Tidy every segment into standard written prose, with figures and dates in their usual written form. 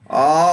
Oh,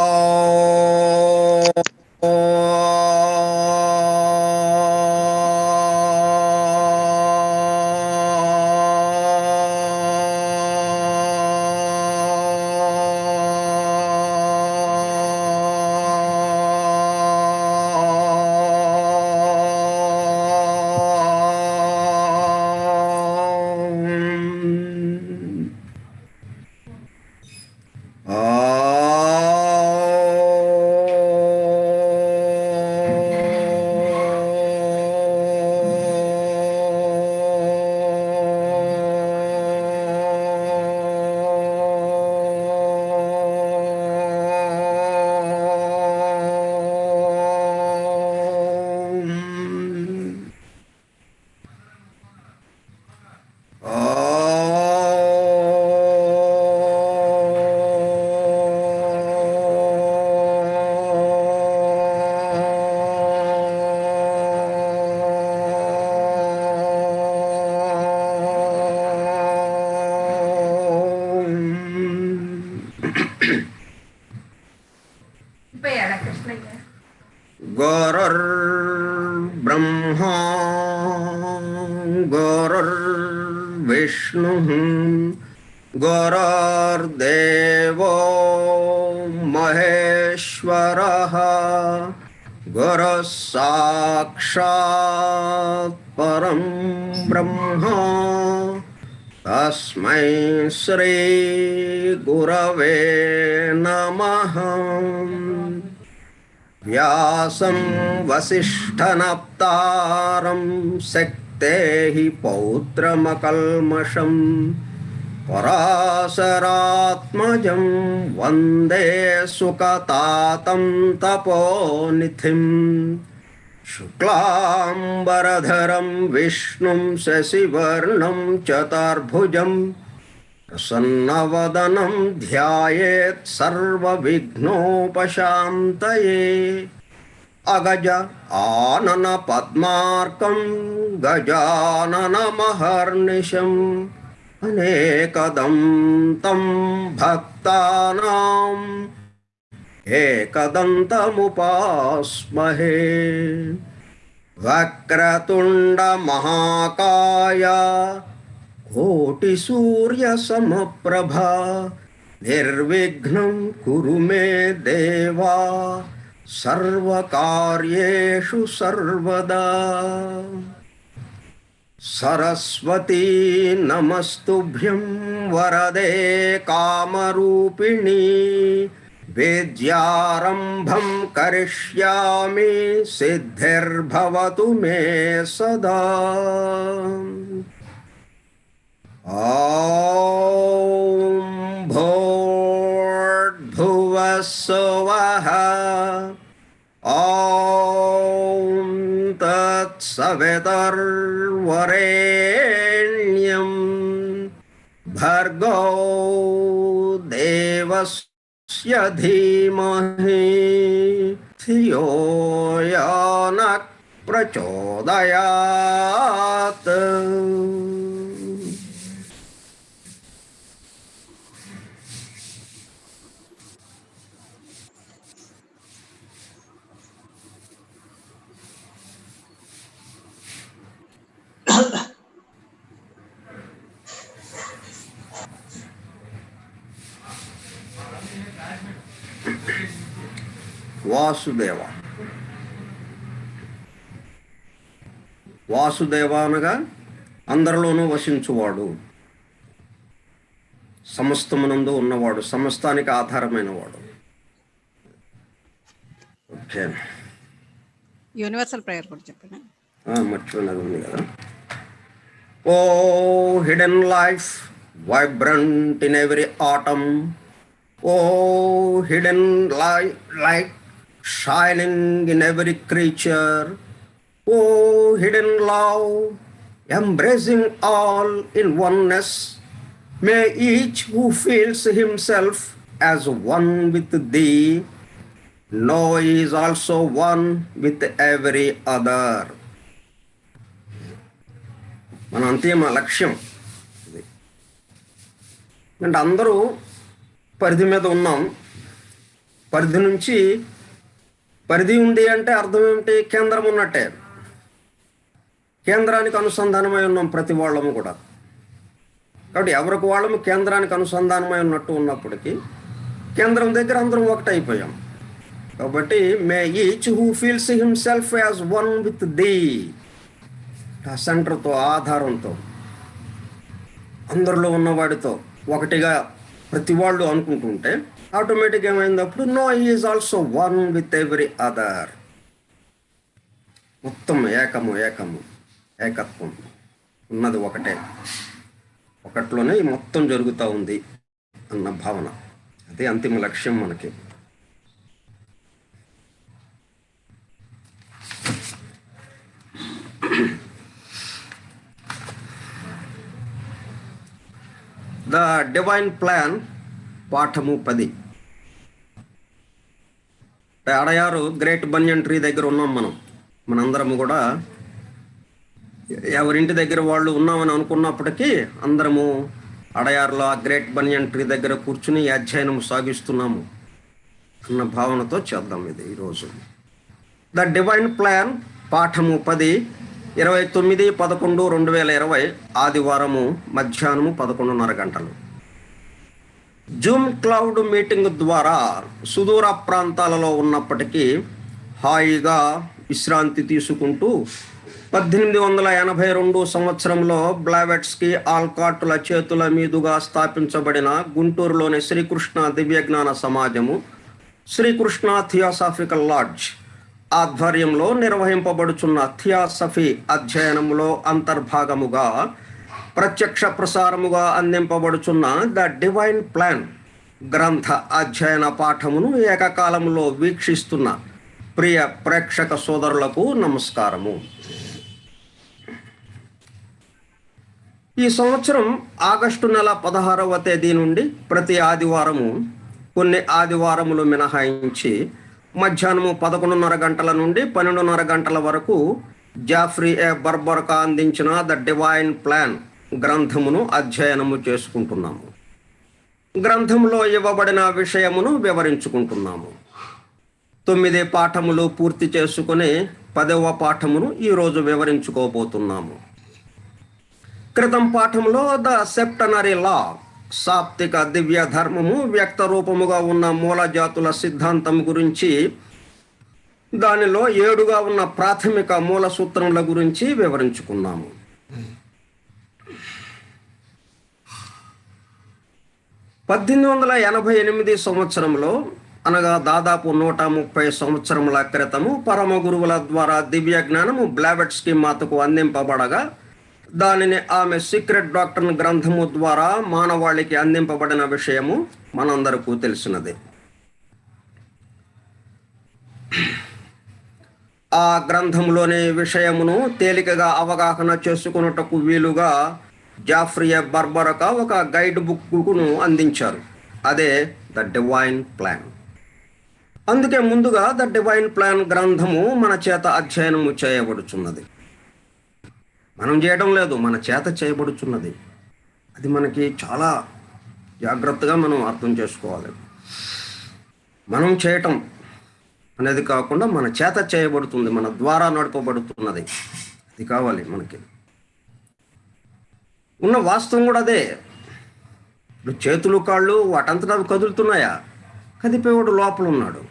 गुरुर्ब्रह्मा गुरुर्विष्णुः गुरुर्देवो महेश्वरः गुरुः साक्षात् परं ब्रह्म तस्मै श्री गुरवे नमः। व्यासं वसिष्ठनप्तारं शक्तेः पौत्रमकल्मषं पराशरात्मजं वन्दे सुकतातं तपोनिधिं। शुक्लाम्बरधरं विष्णुं शशिवर्णं चतुर्भुजं प्रसन्नवदनं ध्यायेत् सर्वविघ्नोपशान्तये। अगज आनन पद्मार्कं गजाननमहर्निशम् अनेकदन्तं भक्तानां एकदन्तमुपास्महे। वक्रतुण्डमहाकाय कोटिसूर्यसमप्रभा निर्विघ्नं कुरु मे देवा सर्वकार्येषु सर्वदा। सरस्वती नमस्तुभ्यं वरदे कामरूपिणी विद्यारम्भं करिष्यामि सिद्धिर्भवतु मे सदा। ॐ भूर्भुवः स्वः ॐ तत्सवितुर्वरेण्यं भर्गो देवस्य धीमहि धियो यो नः प्रचोदयात्। వాసుదేవ వాసుదేవ అనగా అందరిలోనూ వసించువాడు, సమస్తమునందు ఉన్నవాడు, సమస్తానికి ఆధారమైన వాడు. ఓకే, యూనివర్సల్ ప్రేయర్ కూడా చెప్పండి. మర్చిపోయినది ఉంది కదా. O hidden life vibrant in every atom, O hidden light shining in every creature, oh hidden love, embracing all in oneness, may each who feels himself as one with thee know he is also one with every other. మన అంతిమ లక్ష్యం అంటే అందరూ పరిధి మీద ఉన్నాం, పరిధి నుంచి పరిధి ఉంది అంటే అర్థం ఏమిటి? కేంద్రం ఉన్నట్టే. కేంద్రానికి అనుసంధానమై ఉన్నాం ప్రతి వాళ్ళము కూడా. కాబట్టి ఎవరికి వాళ్ళము కేంద్రానికి అనుసంధానమై ఉన్నట్టు ఉన్నప్పటికీ కేంద్రం దగ్గర అందరం ఒకటైపోయాం. కాబట్టి may each who feels himself as one with the, ఆ సెంటర్తో, ఆధారంతో, అందరిలో ఉన్నవాడితో ఒకటిగా ప్రతి వాళ్ళు అనుకుంటుంటే ఆటోమేటిక్గా ఏమైందప్పుడు no is also one with every other. మొత్తం ఏకత్వం ఉన్నది ఒకటే, ఒకట్లోనే ఈ మొత్తం జరుగుతూ ఉంది అన్న భావన. అదే అంతిమ లక్ష్యం మనకి. ద డివైన్ ప్లాన్, పాఠము 10. అడయారు గ్రేట్ బనియన్ ట్రీ దగ్గర ఉన్నాం మనందరము కూడా. ఎవరింటి దగ్గర వాళ్ళు ఉన్నామని అనుకున్నప్పటికీ అందరము అడయారులో ఆ గ్రేట్ బనియన్ ట్రీ దగ్గర కూర్చుని ఈ అధ్యయనం సాగిస్తున్నాము అన్న భావనతో చేద్దాం ఇది ఈరోజు. ద డివైన్ ప్లాన్, పాఠము 10, 29/11/2020, ఆదివారము మధ్యాహ్నము 11:30 గంటలు. జూమ్ క్లౌడ్ మీటింగ్ ద్వారా సుదూర ప్రాంతాలలో ఉన్నప్పటికీ హాయిగా విశ్రాంతి తీసుకుంటూ 1882 సంవత్సరంలో బ్లావెట్స్కి ఆల్కాట్ల చేతుల మీదుగా స్థాపించబడిన గుంటూరులోని శ్రీకృష్ణ దివ్యజ్ఞాన సమాజము, శ్రీకృష్ణ థియోసాఫికల్ లాడ్జ్ ఆధ్వర్యంలో నిర్వహింపబడుచున్న థియాసఫీ అధ్యయనములో అంతర్భాగముగా ప్రత్యక్ష ప్రసారముగా అందింపబడుచున్న ద డివైన్ ప్లాన్ గ్రంథ అధ్యయన పాఠమును ఏకకాలంలో వీక్షిస్తున్న ప్రియ ప్రేక్షక సోదరులకు నమస్కారము. ఈ సంవత్సరం ఆగస్టు నెల 16వ తేదీ నుండి ప్రతి ఆదివారము, కొన్ని ఆదివారములు మినహాయించి మధ్యాహ్నము 11:30 గంటల నుండి 12:30 గంటల వరకు జాఫ్రీ ఏ బర్బర్కా అందించిన ద డివైన్ ప్లాన్ గ్రంథమును అధ్యయనము చేసుకుంటున్నాము. గ్రంథంలో ఇవ్వబడిన విషయమును వివరించుకుంటున్నాము. 9 పాఠములు పూర్తి చేసుకుని 10వ పాఠమును ఈరోజు వివరించుకోబోతున్నాము. క్రితం పాఠంలో ద సెప్టనరీ లా, సాప్తిక దివ్య ధర్మము వ్యక్త రూపముగా ఉన్న మూల జాతుల సిద్ధాంతం గురించి, దానిలో 7గా ఉన్న ప్రాథమిక మూల సూత్రముల గురించి వివరించుకున్నాము. 1888 సంవత్సరంలో, అనగా దాదాపు 130 సంవత్సరముల క్రితము, పరమ గురువుల ద్వారా దివ్య జ్ఞానము బ్లావెట్స్కి మాతకు అందింపబడగా దానిని ఆమె సీక్రెట్ డాక్టర్ గ్రంథము ద్వారా మానవాళికి అందింపబడిన విషయము మనందరికీ తెలిసినదే. ఆ గ్రంథంలోని విషయమును తేలికగా అవగాహన చేసుకున్నటకు వీలుగా జాఫ్రీ ఏ బర్బర్కా ఒక గైడ్ బుక్ను అందించారు. అదే ద డివైన్ ప్లాన్. అందుకే ముందుగా ద డివైన్ ప్లాన్ గ్రంథము మన చేత అధ్యయనము చేయబడుచున్నది. మనం చేయడం లేదు, మన చేత చేయబడుచున్నది. అది మనకి చాలా జాగ్రత్తగా మనం అర్థం చేసుకోవాలి. మనం చేయటం అనేది కాకుండా మన చేత చేయబడుతుంది, మన ద్వారా నడపబడుతున్నది. అది కావాలి మనకి. ఉన్న వాస్తవం కూడా అదే. ఇప్పుడు చేతులు కాళ్ళు వాటంతటా అవి కదులుతున్నాయా? కదిపేవాడు లోపల ఉన్నాడు.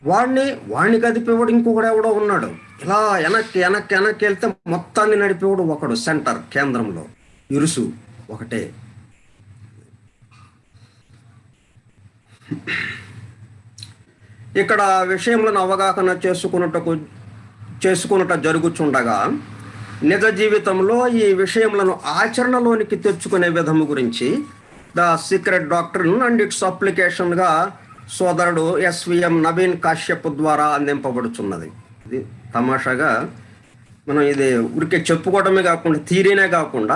వాడిని కదిపేవాడు ఇంకొకడు ఎవడో ఉన్నాడు. ఇలా వెనక్కి వెళ్తే మొత్తాన్ని నడిపేవాడు ఒకడు, సెంటర్, కేంద్రంలో ఇరుసు ఒకటే. ఇక్కడ విషయములను అవగాహన చేసుకున్నట జరుగుచుండగా నిజ జీవితంలో ఈ విషయములను ఆచరణలోనికి తెచ్చుకునే విధము గురించి the secret doctrine and its అప్లికేషన్గా సోదరుడు ఎస్విఎం నవీన్ కాశ్యప్ ద్వారా అందింపబడుచున్నది. ఇది తమాషాగా మనం ఇది ఊరికే చెప్పుకోవడమే కాకుండా, థియరీనే కాకుండా,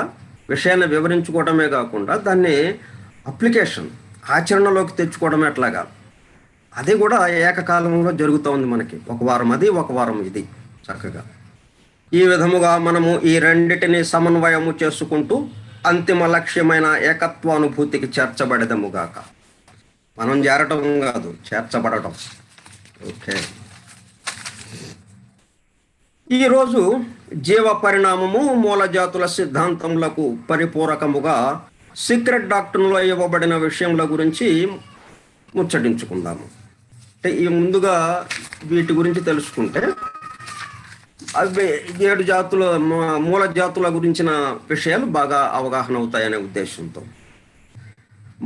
విషయాన్ని వివరించుకోవడమే కాకుండా, దాన్ని అప్లికేషన్, ఆచరణలోకి తెచ్చుకోవడం ఎట్లాగా, అది కూడా ఏకకాలంలో జరుగుతూ ఉంది మనకి. ఒక వారం అది, ఒక వారం ఇది. చక్కగా ఈ విధముగా మనము ఈ రెండిటిని సమన్వయము చేసుకుంటూ అంతిమ లక్ష్యమైన ఏకత్వానుభూతికి చేర్చబడదముగాక. మనం చేరటం కాదు, చేర్చబడటం. ఓకే. ఈరోజు జీవ పరిణామము మూలజాతుల సిద్ధాంతములకు పరిపూరకముగా సీక్రెట్ డాక్టర్లో ఇవ్వబడిన విషయముల గురించి ముచ్చటించుకుందాము. అంటే ఈ ముందుగా వీటి గురించి తెలుసుకుంటే అవి 7 జాతుల మూల జాతుల గురించిన విషయాలు బాగా అవగాహన అవుతాయనే ఉద్దేశంతో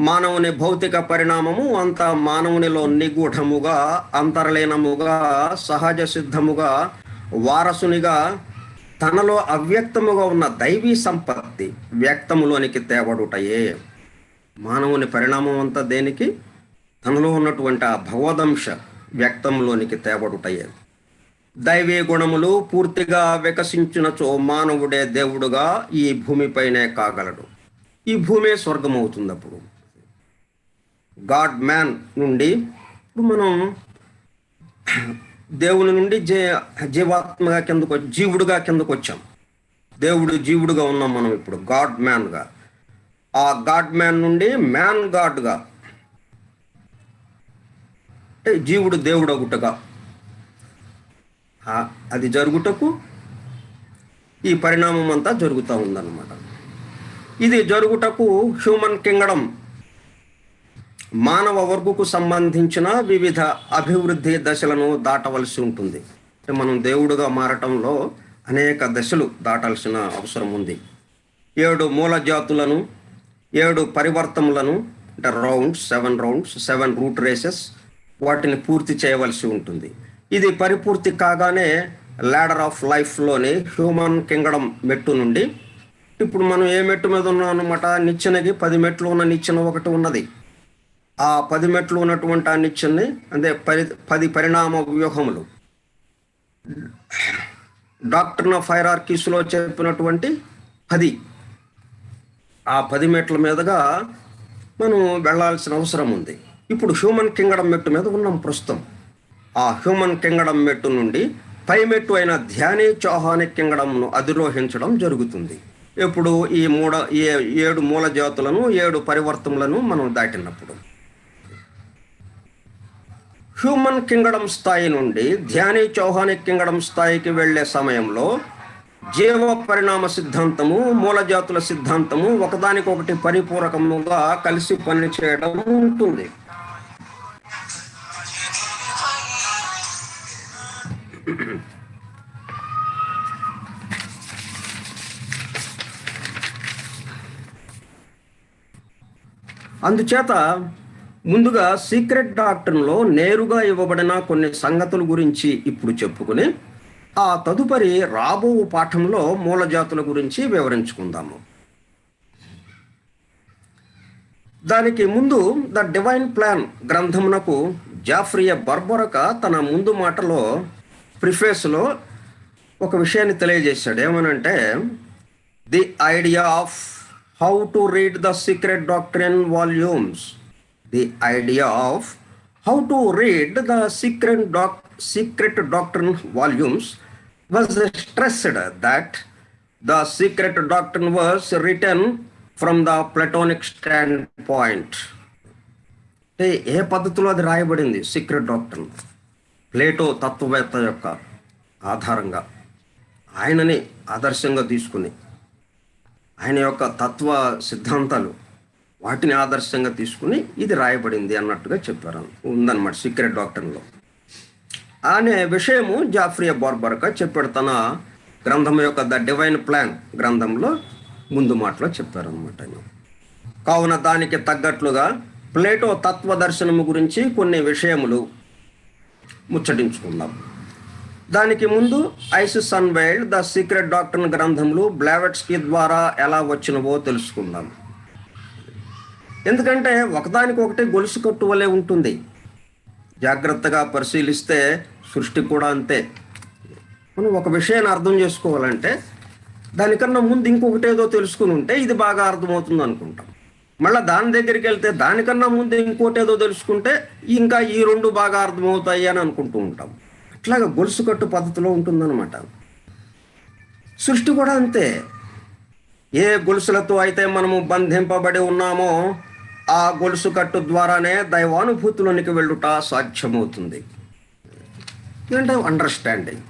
మానవుని భౌతిక పరిణామము అంతా మానవునిలో నిగూఢముగా, అంతర్లీనముగా, సహజ సిద్ధముగా, వారసునిగా తనలో అవ్యక్తముగా ఉన్న దైవీ సంపత్తి వ్యక్తములోనికి తేవడుటయే. మానవుని పరిణామం అంతా దేనికి? తనలో ఉన్నటువంటి ఆ భగవదంశ వ్యక్తంలోనికి తేవడుటయే. దైవీ గుణములు పూర్తిగా వికసించినచో మానవుడే దేవుడుగా ఈ భూమిపైనే కాగలడు. ఈ భూమే స్వర్గం అవుతుంది. అప్పుడు గాడ్ మ్యాన్ నుండి ఇప్పుడు మనం దేవుని నుండి జీవాత్మగా కిందకు జీవుడుగా కిందకు వచ్చాం. దేవుడు జీవుడుగా ఉన్నాం మనం ఇప్పుడు గాడ్ మ్యాన్గా. ఆ గాడ్ మ్యాన్ నుండి మ్యాన్ గాడ్గా, అంటే జీవుడు దేవుడు ఒకటగా అది జరుగుటకు ఈ పరిణామం అంతా జరుగుతూ ఉందన్నమాట. ఇది జరుగుటకు హ్యూమన్ కింగ్డమ్ మానవ వర్గకు సంబంధించిన వివిధ అభివృద్ధి దశలను దాటవలసి ఉంటుంది. అంటే మనం దేవుడుగా మారటంలో అనేక దశలు దాటాల్సిన అవసరం ఉంది. 7 మూల జాతులను, 7 పరివర్తనలను, అంటే రౌండ్స్, 7 రౌండ్స్, 7 రూట్ రేసెస్, వాటిని పూర్తి చేయవలసి ఉంటుంది. ఇది పరిపూర్తి కాగానే ల్యాడర్ ఆఫ్ లైఫ్లోని హ్యూమన్ కింగ్డమ్ మెట్టు నుండి, ఇప్పుడు మనం ఏ మెట్టు మీద ఉన్నాం అనమాట, నిచ్చెనకి 10 మెట్లు ఉన్న నిచ్చెన ఒకటి ఉన్నది. ఆ 10 మెట్లు ఉన్నటువంటి ఆ నిచ్చెన్ని, అంటే 10 పరిణామ వ్యూహములు డాక్టర్ ఆఫ్ హైరార్కీస్లో చెప్పినటువంటి 10, ఆ 10 మెట్ల మీదుగా మనం వెళ్ళాల్సిన అవసరం ఉంది. ఇప్పుడు హ్యూమన్ కింగ్డమ్ మెట్టు మీద ఉన్నాం ప్రస్తుతం. ఆ హ్యూమన్ కింగ్డమ్ మెట్టు నుండి పై మెట్టు అయిన ధ్యానీ చౌహానిక్ కింగ్డమ్ను అధిరోహించడం జరుగుతుంది. ఇప్పుడు ఈ 7 మూల జాతులను, 7 పరివర్తనలను మనం దాటినప్పుడు హ్యూమన్ కింగ్డమ్ స్థాయి నుండి ధ్యానీ చౌహానిక్ కింగ్డమ్ స్థాయికి వెళ్లే సమయంలో జీవ పరిణామ సిద్ధాంతము, మూలజాతుల సిద్ధాంతము ఒకదానికొకటి పరిపూరకముగా కలిసి పనిచేయడం ఉంటుంది. అందుచేత ముందుగా సీక్రెట్ డాక్టర్లో నేరుగా ఇవ్వబడిన కొన్ని సంగతుల గురించి ఇప్పుడు చెప్పుకుని ఆ తదుపరి రాబో పాఠంలో మూలజాతుల గురించి వివరించుకుందాము. దానికి ముందు ద డివైన్ ప్లాన్ గ్రంథమునకు జాఫ్రియే బర్బరక తన ముందు మాటలో ప్రిఫేస్లో ఒక విషయాన్ని తెలియజేశాడు. ఏమనంటే, the idea of how to read the secret doctrine volumes, the idea of how to read the secret doctrine volumes was stressed that the secret doctrine was written from the Platonic standpoint. ఏ పద్ధతిలో అది రాయబడింది? Secret doctrine Plato తత్వవేత్త యొక్క ఆధారంగా, ఆయనని ఆదర్శంగా తీసుకుని, ఆయన యొక్క తత్వ సిద్ధాంతాలు వాటిని ఆదర్శంగా తీసుకుని ఇది రాయబడింది అన్నట్టుగా చెప్పారు, ఉందన్నమాట సీక్రెట్ డాక్ట్రిన్లో అనే విషయము జాఫ్రియే బార్బరక చెప్పాడు తన గ్రంథం యొక్క ద డివైన్ ప్లాన్ గ్రంథంలో ముందు మాటలో చెప్పారనమాట. కావున దానికి తగ్గట్లుగా ప్లేటో తత్వ దర్శనము గురించి కొన్ని విషయములు ముచ్చటించుకుందాం. దానికి ముందు ISIS unveiled the secret doctrine గ్రంథములు బ్లావెట్స్కీ ద్వారా ఎలా వచ్చినవో తెలుసుకుందాం. ఎందుకంటే ఒకదానికొకటి గొలుసు కట్టు వలె ఉంటుంది. జాగ్రత్తగా పరిశీలిస్తే సృష్టి కూడా అంతే. మనం ఒక విషయాన్ని అర్థం చేసుకోవాలంటే దానికన్నా ముందు ఇంకొకటి ఏదో తెలుసుకుని ఉంటే ఇది బాగా అర్థమవుతుంది అనుకుంటాం. మళ్ళీ దాని దగ్గరికి వెళ్తే దానికన్నా ముందు ఇంకోటి ఏదో తెలుసుకుంటే ఇంకా ఈ 2 బాగా అర్థమవుతాయి అని అనుకుంటూ ఉంటాం. అట్లాగా గొలుసు కట్టు పద్ధతిలో ఉంటుందన్నమాట. సృష్టి కూడా అంతే. ఏ గొలుసులతో అయితే మనము బంధింపబడి ఉన్నామో ఆ గొలుసు కట్టు ద్వారానే దైవానుభూతిలోనికి వెళ్ళుట సాధ్యమవుతుంది. ఏంటంటే understanding,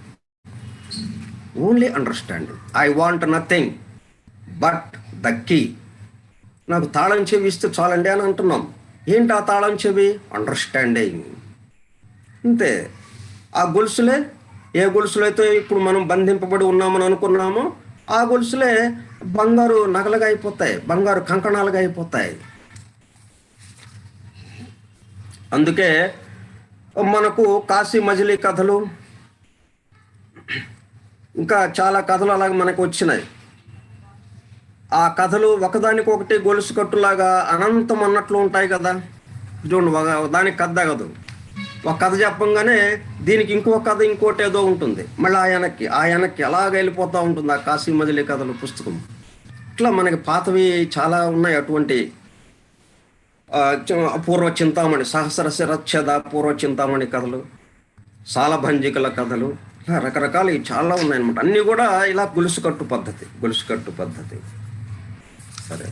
only understanding. I want nothing but the key. నాకు తాళం చెవి ఇస్తే చాలండి అని అంటున్నాం. ఏంటి ఆ తాళం చెవి? అండర్స్టాండింగ్. అంతే. ఆ గొలుసులే, ఏ గొలుసులు అయితే ఇప్పుడు మనం బంధింపబడి ఉన్నామని అనుకున్నామో ఆ గొలుసులే బంగారు నగలుగా అయిపోతాయి, బంగారు కంకణాలుగా అయిపోతాయి. అందుకే మనకు కాశీ మజిలీ కథలు, ఇంకా చాలా కథలు అలాగే మనకు వచ్చినాయి. ఆ కథలు ఒకదానికొకటి గొలుసు కట్టులాగా అనంతం అన్నట్లు ఉంటాయి కదా. చూడండి, దానికి కథ తగదు. ఒక కథ చెప్పంగానే దీనికి ఇంకో కథ ఇంకోటి ఏదో ఉంటుంది, మళ్ళీ ఆ వెనక్కి అలాగ వెళ్ళిపోతూ ఉంటుంది ఆ కాశీ మజిలీ కథలు పుస్తకం. ఇట్లా మనకి పాతవి చాలా ఉన్నాయి అటువంటి. పూర్వ చింతామణి, సహస్ర శిరచ్ఛేద పూర్వ చింతామణి కథలు, సాలభంజికల కథలు, ఇలా రకరకాలు చాలా ఉన్నాయన్నమాట. అన్నీ కూడా ఇలా గొలుసు కట్టు పద్ధతి. సరే,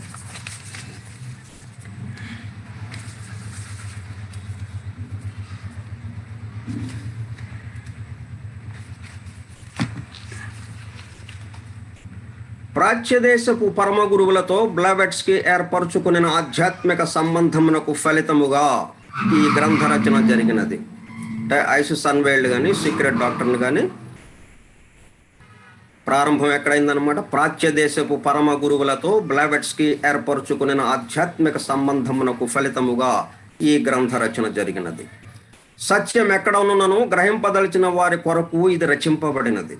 ప్రాచ్యదేశపు పరమ గురువులతో బ్లవెట్స్కి ఏర్పరచుకున్న ఆధ్యాత్మిక సంబంధమునకు ఫలితముగా ఈ గ్రంథ రచన జరిగినది. అంటే ఐసిస్ అన్వేల్డ్ కానీ సీక్రెట్ డాక్టర్ని కానీ ప్రారంభం ఎక్కడైందనమాట? ప్రాచ్యదేశపు పరమ గురువులతో బ్లవెట్స్కి ఏర్పరచుకున్న ఆధ్యాత్మిక సంబంధమునకు ఫలితముగా ఈ గ్రంథ రచన జరిగినది. సత్యం ఎక్కడ ఉన్ననో గ్రహింపదలిచిన వారి కొరకు ఇది రచింపబడినది.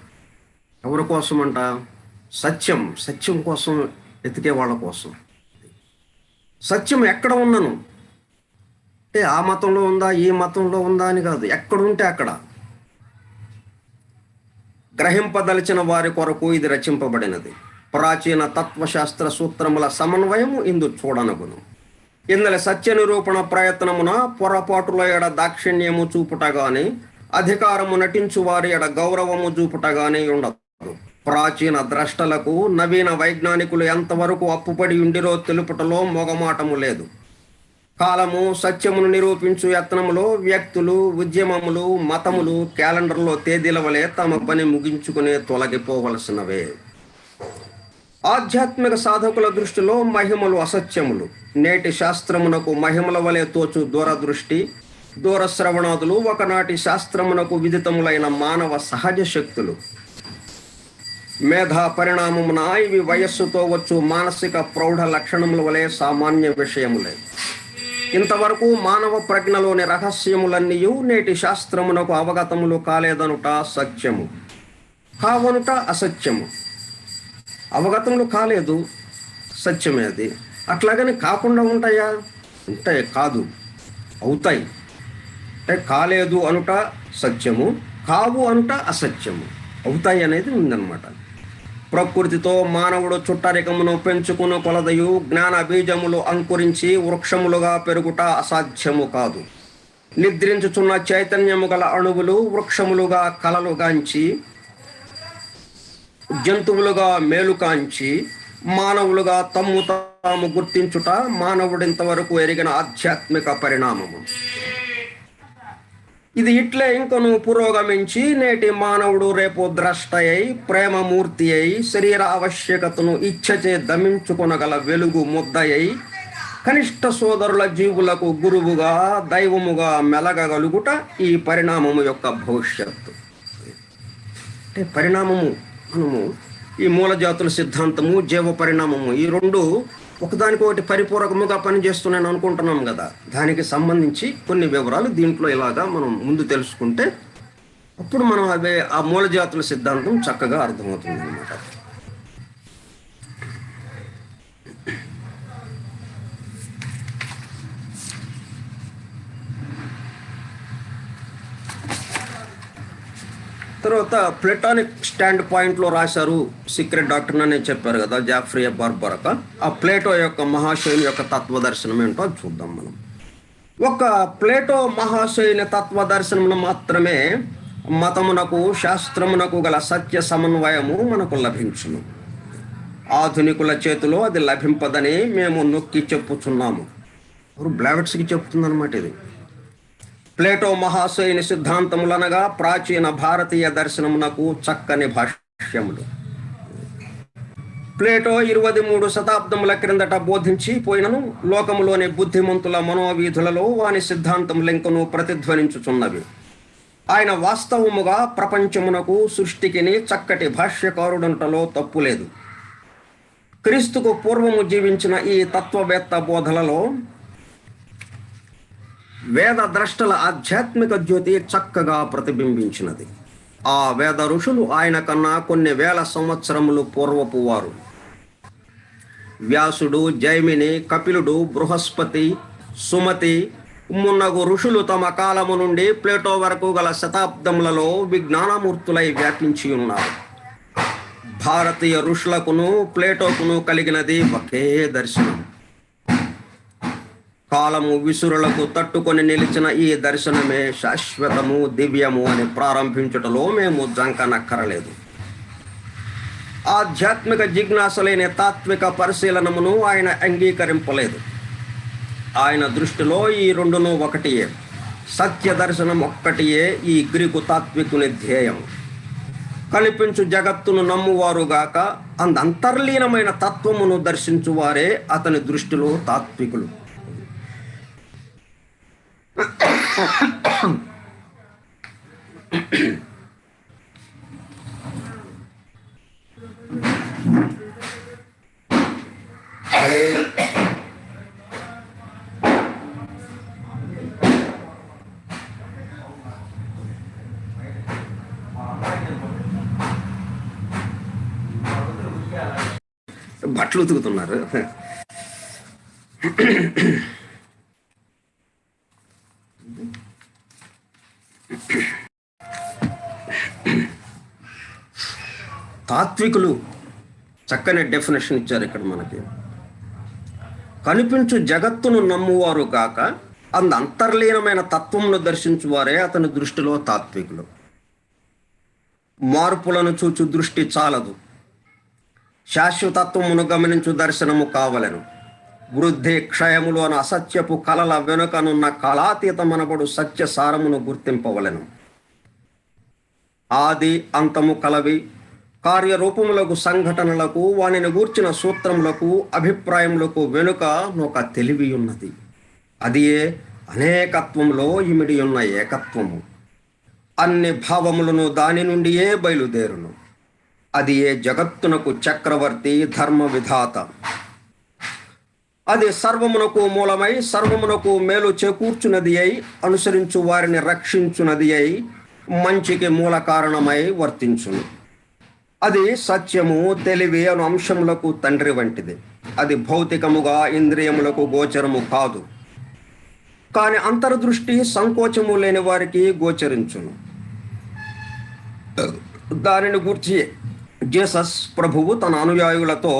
ఎవరి కోసం అంట? సత్యం కోసం వెతికే వాళ్ళ కోసం. సత్యం ఎక్కడ ఉన్నను అంటే ఆ మతంలో ఉందా, ఈ మతంలో ఉందా అని కాదు, ఎక్కడుంటే అక్కడ. గ్రహింపదలిచిన వారి కొరకు ఇది రచింపబడినది. ప్రాచీన తత్వశాస్త్ర సూత్రముల సమన్వయము ఇందు చూడనగును. ఇందులో సత్య నిరూపణ ప్రయత్నమున పొరపాటుల ఎడ దాక్షిణ్యము చూపుట గాని, అధికారము నటించు వారి ఎడ గౌరవము చూపుట గాని ఉండదు. ప్రాచీన ద్రష్టలకు నవీన వైజ్ఞానికులు ఎంతవరకు అప్పుపడి ఉండిరో తెలుపుటలో మొగమాటము లేదు. కాలము సత్యమును నిరూపించు యత్నములో వ్యక్తులు, ఉద్యమములు, మతములు క్యాలెండర్లో తేదీల వలె తమ పని ముగించుకునే తొలగిపోవలసినవే. ఆధ్యాత్మిక సాధకుల దృష్టిలో మహిమలు అసత్యములు. నేటి శాస్త్రమునకు మహిమల వలె తోచు దూరదృష్టి, దూరశ్రవణాదులు ఒకనాటి శాస్త్రమునకు విదితములైన మానవ సహజ శక్తులు. మేధా పరిణామమున ఇవి వయస్సుతో వచ్చు మానసిక ప్రౌఢ లక్షణముల వలె సామాన్య విషయములే. ఇంతవరకు మానవ ప్రజ్ఞలోని రహస్యములన్నీ నేటి శాస్త్రమునకు అవగతములు కాలేదనుట సత్యము, కావనుట అసత్యము. అవగతములు కాలేదు, సత్యమే అది. అట్లాగని కాకుండా ఉంటాయా? ఉంటాయి, కాదు, అవుతాయి. అంటే కాలేదు అనుట సత్యము, కావు అనుట అసత్యము, అవుతాయి అనేది ఉందన్నమాట. ప్రకృతితో మానవుడు చుట్టరికమును పెంచుకుని కొలదయు జ్ఞాన బీజములు అంకురించి వృక్షములుగా పెరుగుట అసాధ్యము కాదు. నిద్రించుచున్న చైతన్యము గల అణువులు వృక్షములుగా కలలుగాంచి, జంతువులుగా మేలుకాంచి, మానవులుగా తమ్ము తాము గుర్తించుట మానవుడింతవరకు ఎరిగిన ఆధ్యాత్మిక పరిణామము. ఇది ఇట్లే ఇంకను పురోగమించి నేటి మానవుడు రేపు ద్రష్ట అయి, ప్రేమమూర్తి అయి, శరీర ఆవశ్యకతను ఇచ్చచే దమించుకొనగల వెలుగు ముద్దయ్యి, కనిష్ట సోదరుల జీవులకు గురువుగా, దైవముగా మెలగగలుగుట ఈ పరిణామము యొక్క భవిష్యత్తు. అంటే పరిణామము, మనము ఈ మూలజాతుల సిద్ధాంతము, జీవ పరిణామము, ఈ రెండు ఒకదానికొకటి పరిపూరకముగా పనిచేస్తున్నాయని అనుకుంటున్నాం కదా. దానికి సంబంధించి కొన్ని వివరాలు దీంట్లో ఇలాగా మనం ముందు తెలుసుకుంటే అప్పుడు మనం అవే ఆ మూలజాతుల సిద్ధాంతం చక్కగా అర్థమవుతుంది అన్నమాట. తర్వాత ప్లేటానిక్ స్టాండ్ పాయింట్లో రాశారు సీక్రెట్ డాక్టర్ అని చెప్పారు కదా జాఫ్రీ బార్బరక. ఆ ప్లేటో యొక్క మహాశయుని యొక్క తత్వదర్శనం ఏంటో అది చూద్దాం మనం. ఒక ప్లేటో మహాశయుని తత్వదర్శనమును మాత్రమే మతమునకు శాస్త్రమునకు గల సత్య సమన్వయము మనకు లభించును. ఆధునికుల చేతిలో అది లభింపదని మేము నొక్కి చెప్పుచున్నాము. బ్లావెట్స్కి చెప్తుందన్నమాట ఇది. ప్లేటో మహాశయుని సిద్ధాంతములనగా ప్రాచీన భారతీయ దర్శనమునకు చక్కని భాష్యములు. ప్లేటో 23 శతాబ్దముల క్రిందట బోధించి పోయినను లోకములోని బుద్ధిమంతుల మనోవీధులలో వాని సిద్ధాంతములెంకను ప్రతిధ్వనించుచున్నవి. ఆయన వాస్తవముగా ప్రపంచమునకు సృష్టికిని చక్కటి భాష్యకారుడంటలో తప్పులేదు. క్రీస్తుకు పూర్వము జీవించిన ఈ తత్వవేత్త బోధలలో వేద ద్రష్టల ఆధ్యాత్మిక జ్యోతి చక్కగా ప్రతిబింబించినది. ఆ వేద ఋషులు ఆయన కన్నా కొన్ని వేల సంవత్సరములు పూర్వపు వారు. వ్యాసుడు, జైమిని, కపిలుడు, బృహస్పతి, సుమతి మున్నగు ఋషులు తమ కాలము నుండి ప్లేటో వరకు గల శతాబ్దములలో విజ్ఞానమూర్తులై వ్యాపించి ఉన్నారు. భారతీయ ఋషులకును ప్లేటోకును కలిగినది ఒకే దర్శనం. కాలము విసురులకు తట్టుకొని నిలిచిన ఈ దర్శనమే శాశ్వతము, దివ్యము అని ప్రారంభించుటలో మేము జంకనక్కరలేదు. ఆధ్యాత్మిక జిజ్ఞాసలేని తాత్విక పరిశీలనమును ఆయన అంగీకరింపలేదు. ఆయన దృష్టిలో ఈ రెండును ఒకటియే. సత్య దర్శనం ఒక్కటియే ఈ గ్రీకు తాత్వికుని ధ్యేయం. కనిపించు జగత్తును నమ్మువారుగాక అంతర్లీనమైన తత్వమును దర్శించువారే అతని దృష్టిలో తాత్వికులు. బట్టలు ఉతుకుతున్నారు. తాత్వికులు చక్కని డెఫినేషన్ ఇచ్చారు ఇక్కడ మనకి. కనిపించు జగత్తును నమ్మువారు కాక అంతర్లీనమైన తత్వమును దర్శించువారే అతని దృష్టిలో తాత్వికులు. మార్పులను చూచు దృష్టి చాలదు, శాశ్వతత్వమును గమనించు దర్శనము కావలెను. వృద్ధి క్షయములోని అసత్యపు కలల వెనుకనున్న కళాతీతమనబడు సత్య సారమును గుర్తింపవలెను. ఆది అంతము కలవి కార్యరూపములకు, సంఘటనలకు, వానిని గూర్చిన సూత్రములకు, అభిప్రాయములకు వెనుక ఒక తెలివి ఉన్నది. అదియే అనేకత్వంలో ఇమిడి ఉన్న ఏకత్వము. అన్ని భావములను దాని నుండియే బయలుదేరును. అది ఏ జగత్తునకు చక్రవర్తి, ధర్మ విధాత. అది సర్వమునకు మూలమై సర్వమునకు మేలు చేకూర్చున్నది అయి అనుసరించు వారిని రక్షించున్నది అయి మంచికి మూల కారణమై వర్తించును. అది సత్యము, తెలివి అను అంశములకు తండ్రి వంటిది. అది భౌతికముగా ఇంద్రియములకు గోచరము కాదు, కానీ అంతర్దృష్టి సంకోచము లేని వారికి గోచరించును. దానిని గూర్చి జీసస్ ప్రభువు తన అనుయాయులతో,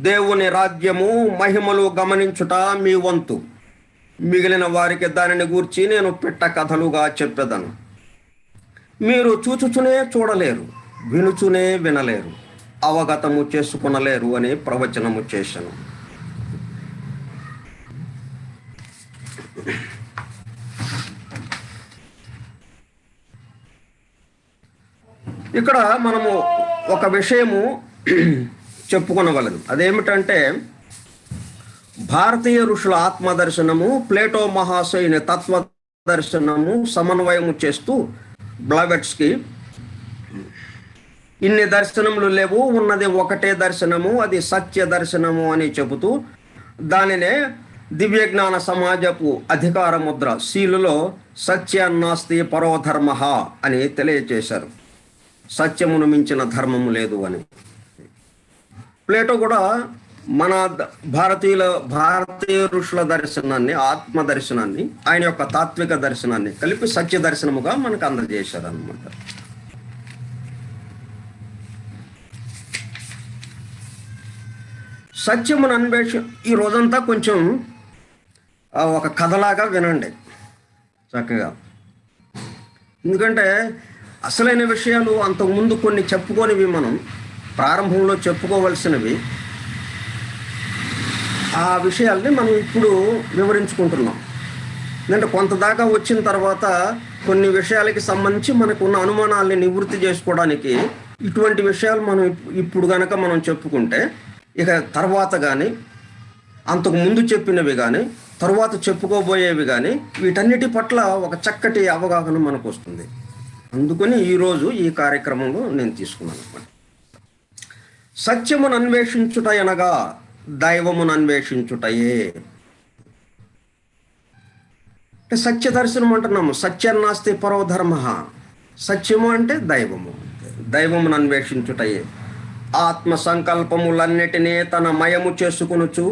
దేవుని రాజ్యము మహిమలు గమనించుట మీ వంతు, మిగిలిన వారికి దానిని గూర్చి నేను పిట్ట కథలుగా చెప్పెదను. మీరు చూచుచునే చూడలేరు, వినుచునే వినలేరు, అవగతము చేసుకునలేరు అని ప్రవచనము చేశాను. ఇక్కడ మనము ఒక విషయము చెప్పుకొనవలెను. అదేమిటంటే, భారతీయ ఋషుల ఆత్మదర్శనము, ప్లేటో మహాశయుని తత్వ దర్శనము సమన్వయము చేస్తూ బ్లవెట్స్కి ఇన్ని దర్శనములు లేవు, ఉన్నది ఒకటే దర్శనము, అది సత్య దర్శనము అని చెబుతూ దానినే దివ్యజ్ఞాన సమాజపు అధికార ముద్ర సీలులో సత్యాన్నాస్తి పరోధర్మ అని తెలియచేశారు. సత్యమును మించిన ధర్మము లేదు అని. ప్లేటో కూడా మన భారతీయ ఋషుల దర్శనాన్ని, ఆత్మ దర్శనాన్ని, ఆయన యొక్క తాత్విక దర్శనాన్ని కలిపి సత్య దర్శనముగా మనకు అందజేశారు అన్నమాట. సత్యమును ఈ రోజంతా కొంచెం ఒక కథలాగా వినండి చక్కగా. ఎందుకంటే అసలైన విషయాలు అంతకుముందు కొన్ని చెప్పుకోనివి, మనం ప్రారంభంలో చెప్పుకోవలసినవి. ఆ విషయాల్ని మనం ఇప్పుడు వివరించుకుంటున్నాం. ఎందుకంటే కొంత దాకా వచ్చిన తర్వాత కొన్ని విషయాలకి సంబంధించి మనకు ఉన్న అనుమానాల్ని నివృత్తి చేసుకోవడానికి ఇటువంటి విషయాలు మనం ఇప్పుడు గనక మనం చెప్పుకుంటే, ఇక తర్వాత కానీ అంతకు ముందు చెప్పినవి కానీ తరువాత చెప్పుకోబోయేవి కానీ వీటన్నిటి పట్ల ఒక చక్కటి అవగాహన మనకు వస్తుంది. అందుకని ఈరోజు ఈ కార్యక్రమంలో నేను తీసుకున్నాను అనమాట. సత్యమును అన్వేషించుట అనగా దైవమును అన్వేషించుటయే. సత్య దర్శనం అంటున్నాము. సత్యన్నాస్తి పరో ధర్మ. సత్యము అంటే దైవము, దైవమును అన్వేషించుటయే. ఆత్మ సంకల్పములన్నిటినీ తన మయము చేసుకొనుచు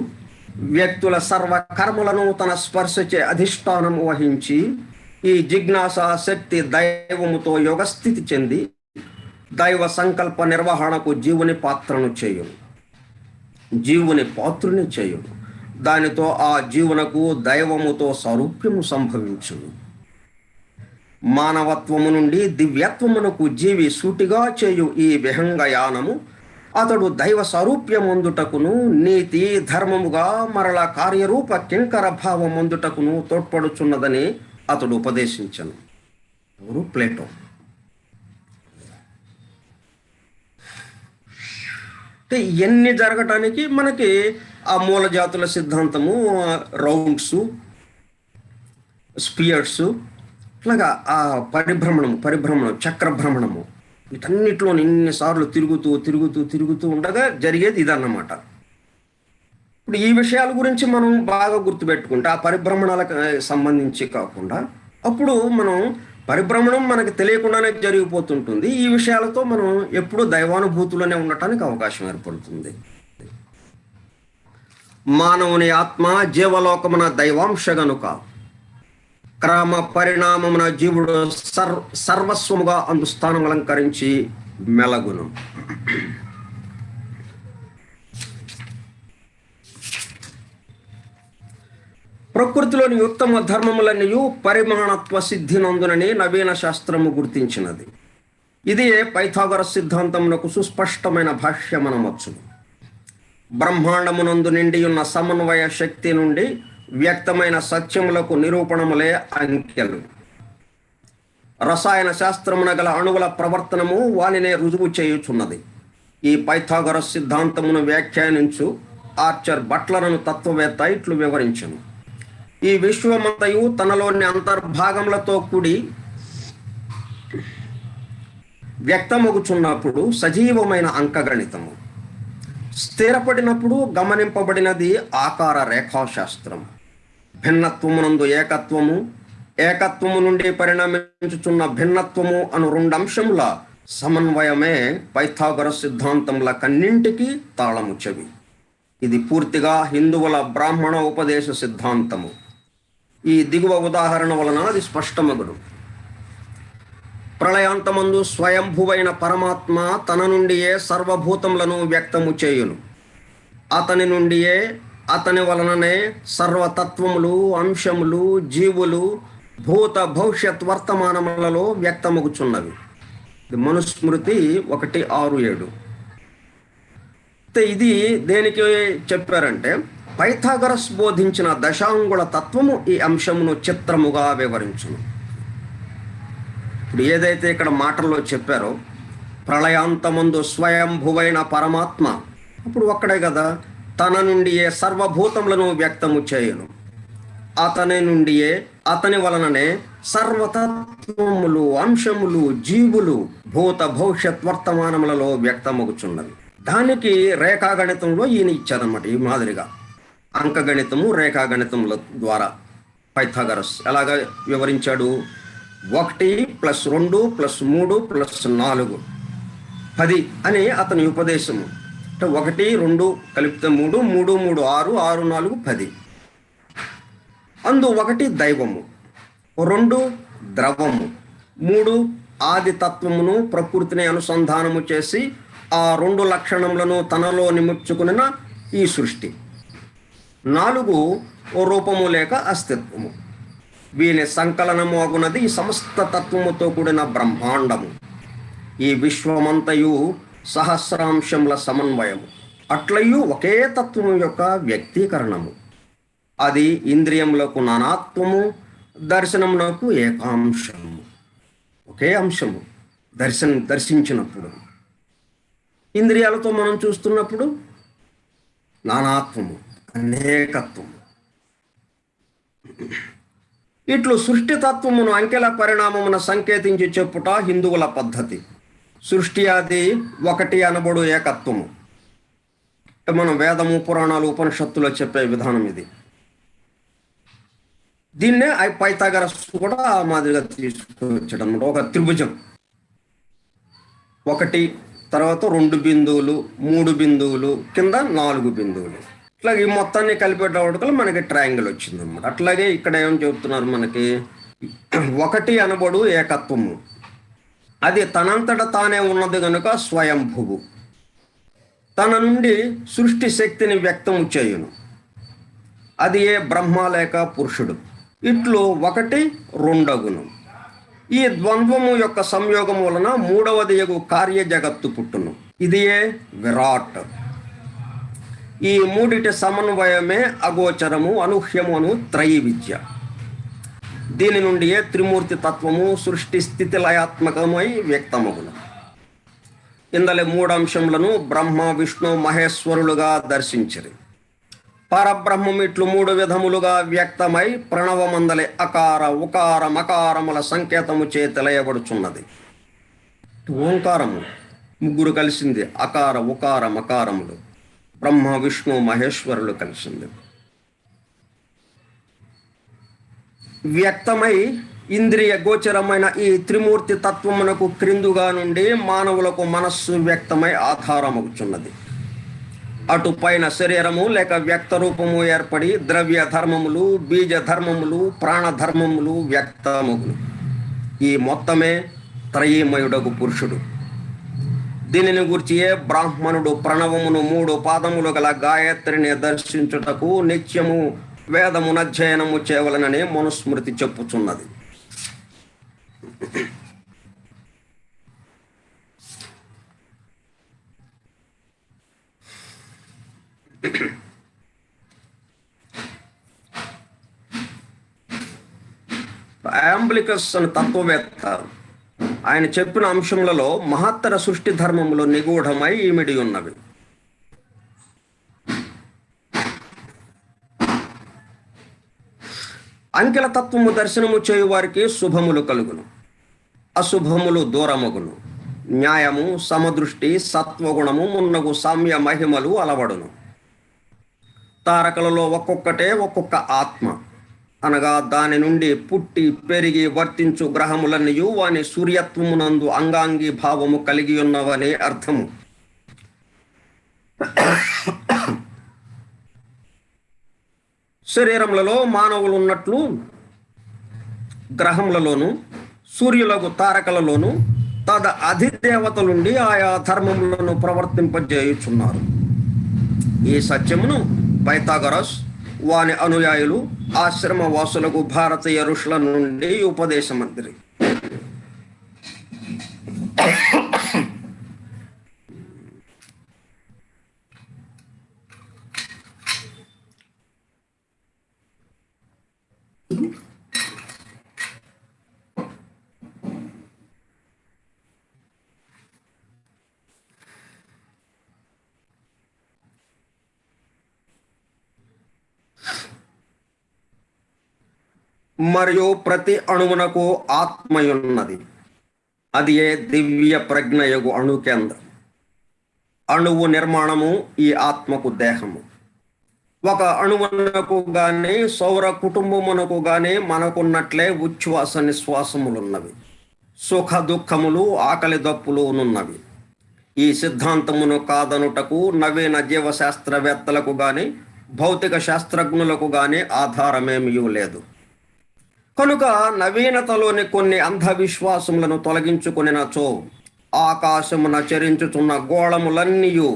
వ్యక్తుల సర్వ కర్మలను తన స్పర్శచే అధిష్టానము వహించి ఈ జిజ్ఞాస శక్తి దైవముతో యోగస్థితి చెంది దైవ సంకల్ప నిర్వహణకు జీవుని పాత్రను చేయును, జీవుని పాత్రుని చేయును. దానితో ఆ జీవునకు దైవముతో సారూప్యము సంభవించును. మానవత్వము నుండి దివ్యత్వమునకు జీవి సూటిగా చేయు ఈ విహంగయానము అతడు దైవ సారూప్యమందుటకును నీతి ధర్మముగా మరలా కార్యరూప కింకర భావమందుటకును తోడ్పడుచున్నదని అతడు ఉపదేశించను. ఎవరు? ప్లేటో. ఇవన్నీ జరగటానికి మనకి ఆ మూల జాతుల సిద్ధాంతము, రౌండ్స్, స్పియర్స్, ఇట్లాగా ఆ పరిభ్రమణం చక్రభ్రమణము, వీటన్నిటిలో ఎన్నిసార్లు తిరుగుతూ ఉండగా జరిగేది ఇదన్నమాట. ఇప్పుడు ఈ విషయాల గురించి మనం బాగా గుర్తుపెట్టుకుంటే ఆ పరిభ్రమణాలకు సంబంధించి కాకుండా, అప్పుడు మనం పరిభ్రమణం మనకు తెలియకుండానే జరిగిపోతుంటుంది. ఈ విషయాలతో మనం ఎప్పుడూ దైవానుభూతిలోనే ఉండటానికి అవకాశం ఏర్పడుతుంది. మానవుని ఆత్మ జీవలోకమున దైవాంశ గనుక క్రమ పరిణామమున జీవుడు సర్వస్వముగా అందు స్థానం అలంకరించి మెలగును. ప్రకృతిలోని ఉత్తమ ధర్మములన్నీ పరిమాణత్వ సిద్ధినందునని నవీన శాస్త్రము గుర్తించినది. ఇది పైథాగరస్ సిద్ధాంతమునకు సుస్పష్టమైన భాష్యమనవచ్చు. బ్రహ్మాండమునందు నిండి ఉన్న సమన్వయ శక్తి నుండి వ్యక్తమైన సత్యములకు నిరూపణములే అంకెలు. రసాయన శాస్త్రమున గల అణువుల ప్రవర్తనము వానినే రుజువు చేయుచున్నది. ఈ పైథాగరస్ సిద్ధాంతమును వ్యాఖ్యానించు ఆర్చర్ బట్లర్ను తత్వవేత్త ఇట్లు వివరించను. ఈ విశ్వమంతయు తనలోని అంతర్భాగములతో కూడి వ్యక్తమగుచున్నప్పుడు సజీవమైన అంకగణితము, స్థిరపడినప్పుడు గమనింపబడినది ఆకార రేఖాశాస్త్రం. భిన్నత్వమునందు ఏకత్వము, ఏకత్వము నుండి పరిణమించుచున్న భిన్నత్వము అను రెండు అంశముల సమన్వయమే పైథాగరస్ సిద్ధాంతముల కన్నింటికి తాళము చెవి. ఇది పూర్తిగా హిందువుల బ్రాహ్మణ ఉపదేశ సిద్ధాంతము. ఈ దిగువ ఉదాహరణ వలన అది స్పష్టమగుడు. ప్రళయాంతమందు స్వయంభువైన పరమాత్మ తన నుండియే సర్వభూతములను వ్యక్తము చేయును. అతని నుండియే, అతని వలననే సర్వతత్వములు, అంశములు, జీవులు భూత భవిష్యత్ వర్తమానములలో వ్యక్తమగుచున్నవి. ఇది మనుస్మృతి 1:6-7. ఇది దేనికి చెప్పారంటే, పైథాగరస్ బోధించిన దశాంగుళ తత్వము ఈ అంశమును చిత్రముగా వివరించును. ఇప్పుడు ఏదైతే ఇక్కడ మాటల్లో చెప్పారో, ప్రళయాంతమందు స్వయంభువైన పరమాత్మ, అప్పుడు ఒక్కడే కదా, తన నుండియే సర్వభూతములను వ్యక్తము చేయును. అతని నుండియే, అతని వలననే సర్వతత్వములు, అంశములు, జీవులు భూత భవిష్యత్ వర్తమానములలో వ్యక్తమగుచున్నవి. దానికి రేఖాగణితంలో ఈయన ఇచ్చారన్నమాట. ఈ మాదిరిగా అంకగణితము, రేఖాగణితముల ద్వారా పైథాగరస్ ఎలాగ వివరించాడు? 1 + 2 + 3 + 4 10 అని అతని ఉపదేశము. అంటే 1, 2 కలిపితే 3, 3, 3 6, 6, 4 10. అందు 1 దైవము, 2 ద్రవము, 3 ఆది తత్వమును ప్రకృతిని అనుసంధానము చేసి ఆ 2 లక్షణములను తనలో నిముర్చుకున్న ఈ సృష్టి, 4 రూపము లేక అస్తిత్వము. వీని సంకలనము అగునది ఈ సమస్త తత్వముతో కూడిన బ్రహ్మాండము. ఈ విశ్వమంతయు సహస్రాంశముల సమన్వయము. అట్లయు ఒకే తత్వము యొక్క వ్యక్తీకరణము. అది ఇంద్రియములకు నానాత్వము, దర్శనమునకు ఏకాంశము. ఒకే అంశము దర్శించినప్పుడు, ఇంద్రియాలతో మనం చూస్తున్నప్పుడు నానాత్వము, అనేకత్వము. ఇట్లు సృష్టితత్వమును అంకెల పరిణామమున సంకేతించి చెప్పుట హిందువుల పద్ధతి. సృష్టి అది ఒకటి అనబడు ఏకత్వము. మనం వేదము, పురాణాలు, ఉపనిషత్తులో చెప్పే విధానం ఇది. దీన్నే పైథాగరస్ కూడా ఆ మాదిరిగా తీసుకొచ్చాడు అనమాట. ఒక త్రిభుజం, ఒకటి, తర్వాత 2 బిందువులు, 3 బిందువులు, కింద 4 బిందువులు. ఇట్లాగే ఈ మొత్తాన్ని కలిపేటప్పటికల్లా మనకి ట్రయాంగిల్ వచ్చింది అనమాట. అట్లాగే ఇక్కడ ఏం చెబుతున్నారు మనకి, ఒకటి అనబడు ఏకత్వము. అది తనంతట తానే ఉన్నది కనుక స్వయంభువు. తన నుండి సృష్టి శక్తిని వ్యక్తము చేయును. అది ఏ బ్రహ్మ లేక పురుషుడు. ఇట్లు ఒకటి రెండగును. ఈ ద్వంద్వము యొక్క సంయోగం వలన మూడవది యగు కార్య జగత్తు పుట్టును. ఇది ఏ విరాట్. ఈ మూడిటి సమన్వయమే అగోచరము, అనూహ్యము అను త్రయీ విద్య. దీని నుండి ఏ త్రిమూర్తి తత్వము సృష్టి స్థితి లయాత్మకమై వ్యక్తమగును. ఇందలి 3 అంశములను బ్రహ్మ, విష్ణు, మహేశ్వరులుగా దర్శించిరి. పరబ్రహ్మం ఇట్లు 3 విధములుగా వ్యక్తమై ప్రణవమందలి అకార, ఉకార, మకారముల సంకేతము చే తెలియబడుచున్నది. ఓంకారము 3 కలిసింది. అకార, ఉకార, మకారములు. బ్రహ్మ, విష్ణు, మహేశ్వరులు కలిసింది. వ్యక్తమై ఇంద్రియ గోచరమైన ఈ త్రిమూర్తి తత్వమునకు క్రిందుగా నుండి మానవులకు మనస్సు వ్యక్తమై ఆధారమవుచున్నది. అటు పైన శరీరము లేక వ్యక్త రూపము ఏర్పడి ద్రవ్య ధర్మములు, బీజ ధర్మములు, ప్రాణధర్మములు వ్యక్తమగును. ఈ మొత్తమే త్రయీమయుడగు పురుషుడు. దీనిని గూర్చియే బ్రాహ్మణుడు ప్రణవమును 3 పాదములు గల గాయత్రిని దర్శించుటకు నిత్యము వేదమునధ్యయనము చేయవలనని మనుస్మృతి చెప్పుచున్నది. యాంబ్లికస్ అనే తత్వవేత్త ఆయన చెప్పిన అంశములలో మహత్తర సృష్టి ధర్మములు నిగూఢమై ఇమిడి ఉన్నవి. అంకెల తత్వము దర్శనము చేయు వారికి శుభములు కలుగును, అశుభములు దూరమగును. న్యాయము, సమదృష్టి, సత్వగుణము మున్నగు సామ్య మహిమలు అలవడును. తారకలలో ఒక్కొక్కటే ఒక్కొక్క ఆత్మ, అనగా దాని నుండి పుట్టి పెరిగి వర్తించు గ్రహములన్నయు వాని సూర్యత్వమునందు అంగాంగి భావము కలిగి ఉన్నవనే అర్థము. శరీరములలో మానవులు ఉన్నట్లు గ్రహములలోను, సూర్యులకు తారకలలోను తద అధిదేవతలుండి ఆయా ధర్మములను ప్రవర్తింపజేయుచున్నారు. ఈ సత్యమును పైథాగరస్, వాని అనుయాయులు, ఆశ్రమ వాసులకు భారతీయ ఋషుల నుండి ఉపదేశమందిరి. మరియు ప్రతి అణువునకు ఆత్మయున్నది. అది ఏ దివ్య ప్రజ్ఞయగు అణుకేంద్రం. అణువు నిర్మాణము ఈ ఆత్మకు దేహము. ఒక అణువునకు గాని సౌర కుటుంబమునకు గాని మనకున్నట్లే ఉచ్ఛ్వాస నిశ్వాసములున్నవి, సుఖ దుఃఖములు, ఆకలి దప్పులు ఉన్నవి. ఈ సిద్ధాంతమును కాదనుటకు నవీన జీవశాస్త్రవేత్తలకు గాని భౌతిక శాస్త్రజ్ఞులకు గాని ఆధారమేమీ లేదు. కనుక నవీనతలోని కొన్ని అంధవిశ్వాసములను తొలగించుకునినచో ఆకాశమున చరించుచున్న గోళములన్నీయు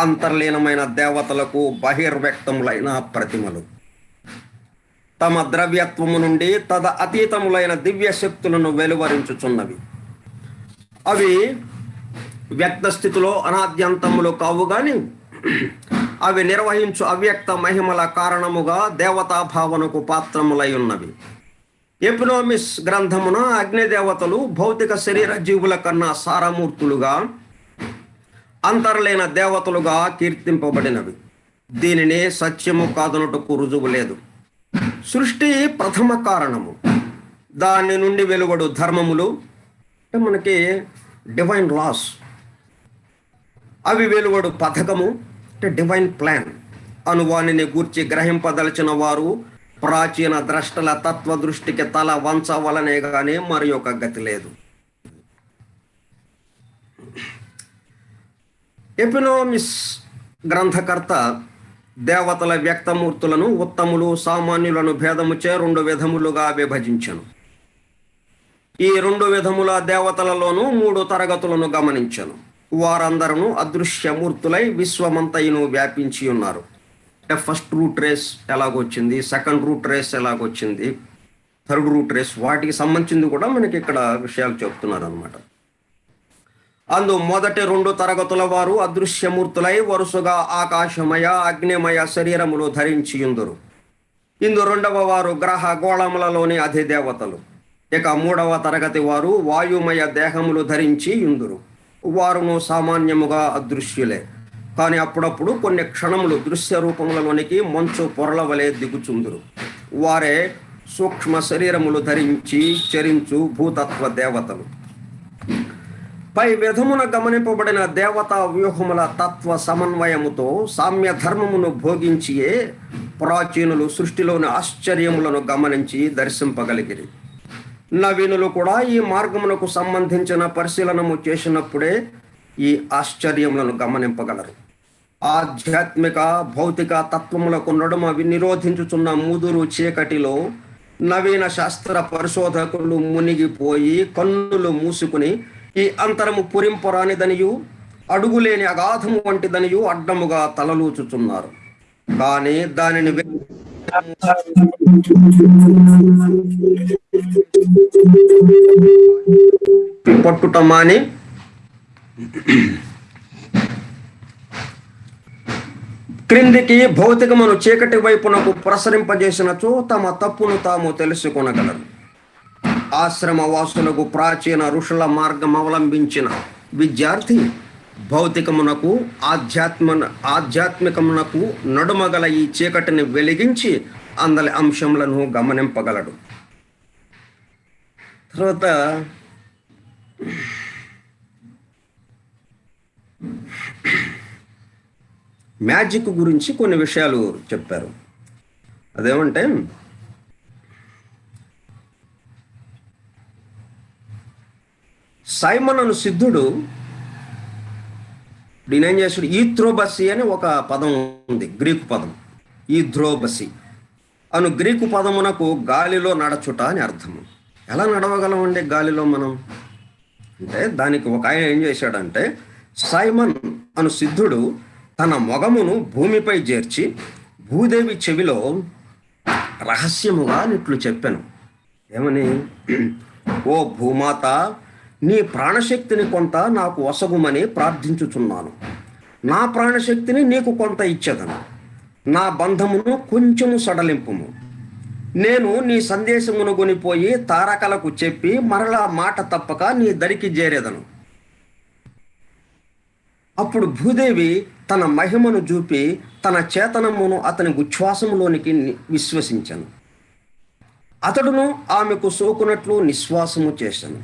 అంతర్లీనమైన దేవతలకు బహిర్వ్యక్తములైన ప్రతిమలు. తమ ద్రవ్యత్వము నుండి తద అతీతములైన దివ్య శక్తులను వెలువరించుచున్నవి. అవి వ్యక్త స్థితిలో అనాద్యంతములు కావు గాని అవి నిర్వహించు అవ్యక్త మహిమల కారణముగా దేవతా భావనకు పాత్రములై ఉన్నవి. ఎపినోమిస్ గ్రంథమున అగ్నిదేవతలు భౌతిక శరీర జీవుల కన్నా సారమూర్తులుగా, అంతర్లేన దేవతలుగా కీర్తింపబడినవి. దీనిని సత్యము కాదనుటకు రుజువు లేదు. సృష్టి ప్రథమ కారణము, దాని నుండి వెలువడు ధర్మములు అంటే మనకి డివైన్ లాస్, అవి వెలువడు పథకము అంటే డివైన్ ప్లాన్ అను వానిని గూర్చి గ్రహింపదలిచిన వారు ప్రాచీన ద్రష్టల తత్వ దృష్టికి తల వంచవలనే గానీ మరి ఒక గతి లేదు. ఎపినోమిస్ గ్రంథకర్త దేవతల వ్యక్తమూర్తులను ఉత్తములు సామాన్యులను భేదముచే 2 విధములుగా విభజించను. ఈ 2 విధముల దేవతలలోనూ 3 తరగతులను గమనించను. వారందరూ అదృశ్యమూర్తులై విశ్వమంతయును వ్యాపించి ఉన్నారు. ఫస్ట్ రూట్ రేస్ ఎలాగొచ్చింది, సెకండ్ రూట్ రేస్ ఎలాగొచ్చింది, థర్డ్ రూట్ రేస్, వాటికి సంబంధించింది కూడా మనకి ఇక్కడ విషయాలు చెప్తున్నారు అనమాట. అందు మొదటి 2 తరగతుల వారు అదృశ్యమూర్తులై వరుసగా ఆకాశమయ అగ్నిమయ శరీరములు ధరించి ఉందురు. ఇందు 2వ వారు గ్రహ గోళములలోని అధిదేవతలు. ఇక 3వ తరగతి వారు వాయుమయ దేహములు ధరించి ఉందురు. వారును సామాన్యముగా అదృశ్యులే, కానీ అప్పుడప్పుడు కొన్ని క్షణములు దృశ్య రూపములలోనికి మంచు పొరల వలె దిగుచుందురు. వారే సూక్ష్మ శరీరములు ధరించి చరించు భూతత్వ దేవతలు. పై విధమున గమనింపబడిన దేవతా వ్యూహముల తత్వ సమన్వయముతో సామ్య ధర్మమును భోగించియే ప్రాచీనులు సృష్టిలోని ఆశ్చర్యములను గమనించి దర్శింపగలిగిరి. నవీనులు కూడా ఈ మార్గమునకు సంబంధించిన పరిశీలనము చేసినప్పుడే ఈ ఆశ్చర్యములను గమనింపగలరు. ఆధ్యాత్మిక భౌతిక తత్వములకు నడుమ నిరోధించుచున్న ముదురు చీకటిలో నవీన శాస్త్ర పరిశోధకులు మునిగిపోయి కన్నులు మూసుకుని ఈ అంతరము పురింపరానిదనియు అడుగులేని అగాధము వంటిదనియు అడ్డముగా తలలూచుచున్నారు. కానీ దానిని పట్టుట మాని క్రిందికి భౌతికమును చీకటి వైపునకు ప్రసరింపజేసినచో తమ తప్పును తాము తెలుసుకొనగలరు. ఆశ్రమవాసులకు ప్రాచీన ఋషుల మార్గం అవలంబించిన విద్యార్థి భౌతికమునకు ఆధ్యాత్మికమునకు నడుమగల ఈ చీకటిని వెలిగించి అందలి అంశములను గమనింపగలడు. తర్వాత మ్యాజిక్ గురించి కొన్ని విషయాలు చెప్పారు. అదేమంటే సైమన్ అను సిద్ధుడు నేనేం చేసాడు, ఈథ్రోబసి అని ఒక పదం ఉంది, గ్రీకు పదం. ఈథ్రోబసి అను గ్రీకు పదమునకు గాలిలో నడచుట అని అర్థము. ఎలా నడవగలమండి గాలిలో మనం అంటే, దానికి ఒక ఆయన ఏం చేశాడంటే, సైమన్ అను సిద్ధుడు తన మొగమును భూమిపై చేర్చి భూదేవి చెవిలో రహస్యముగా ఇట్లు చెప్పాను. ఏమని? ఓ భూమాత, నీ ప్రాణశక్తిని కొంత నాకు వసగుమని ప్రార్థించుచున్నాను. నా ప్రాణశక్తిని నీకు కొంత ఇచ్చేదను. నా బంధమును కొంచెము సడలింపుము. నేను నీ సందేశమును కొనిపోయి తారకలకు చెప్పి మరలా మాట తప్పక నీ దరికి చేరేదను. అప్పుడు భూదేవి తన మహిమను చూపి తన చేతనమును అతని ఉచ్ఛ్వాసములోనికి విశ్వసించను. అతడును ఆమెకు సోకునట్లు నిశ్వాసము చేశాను.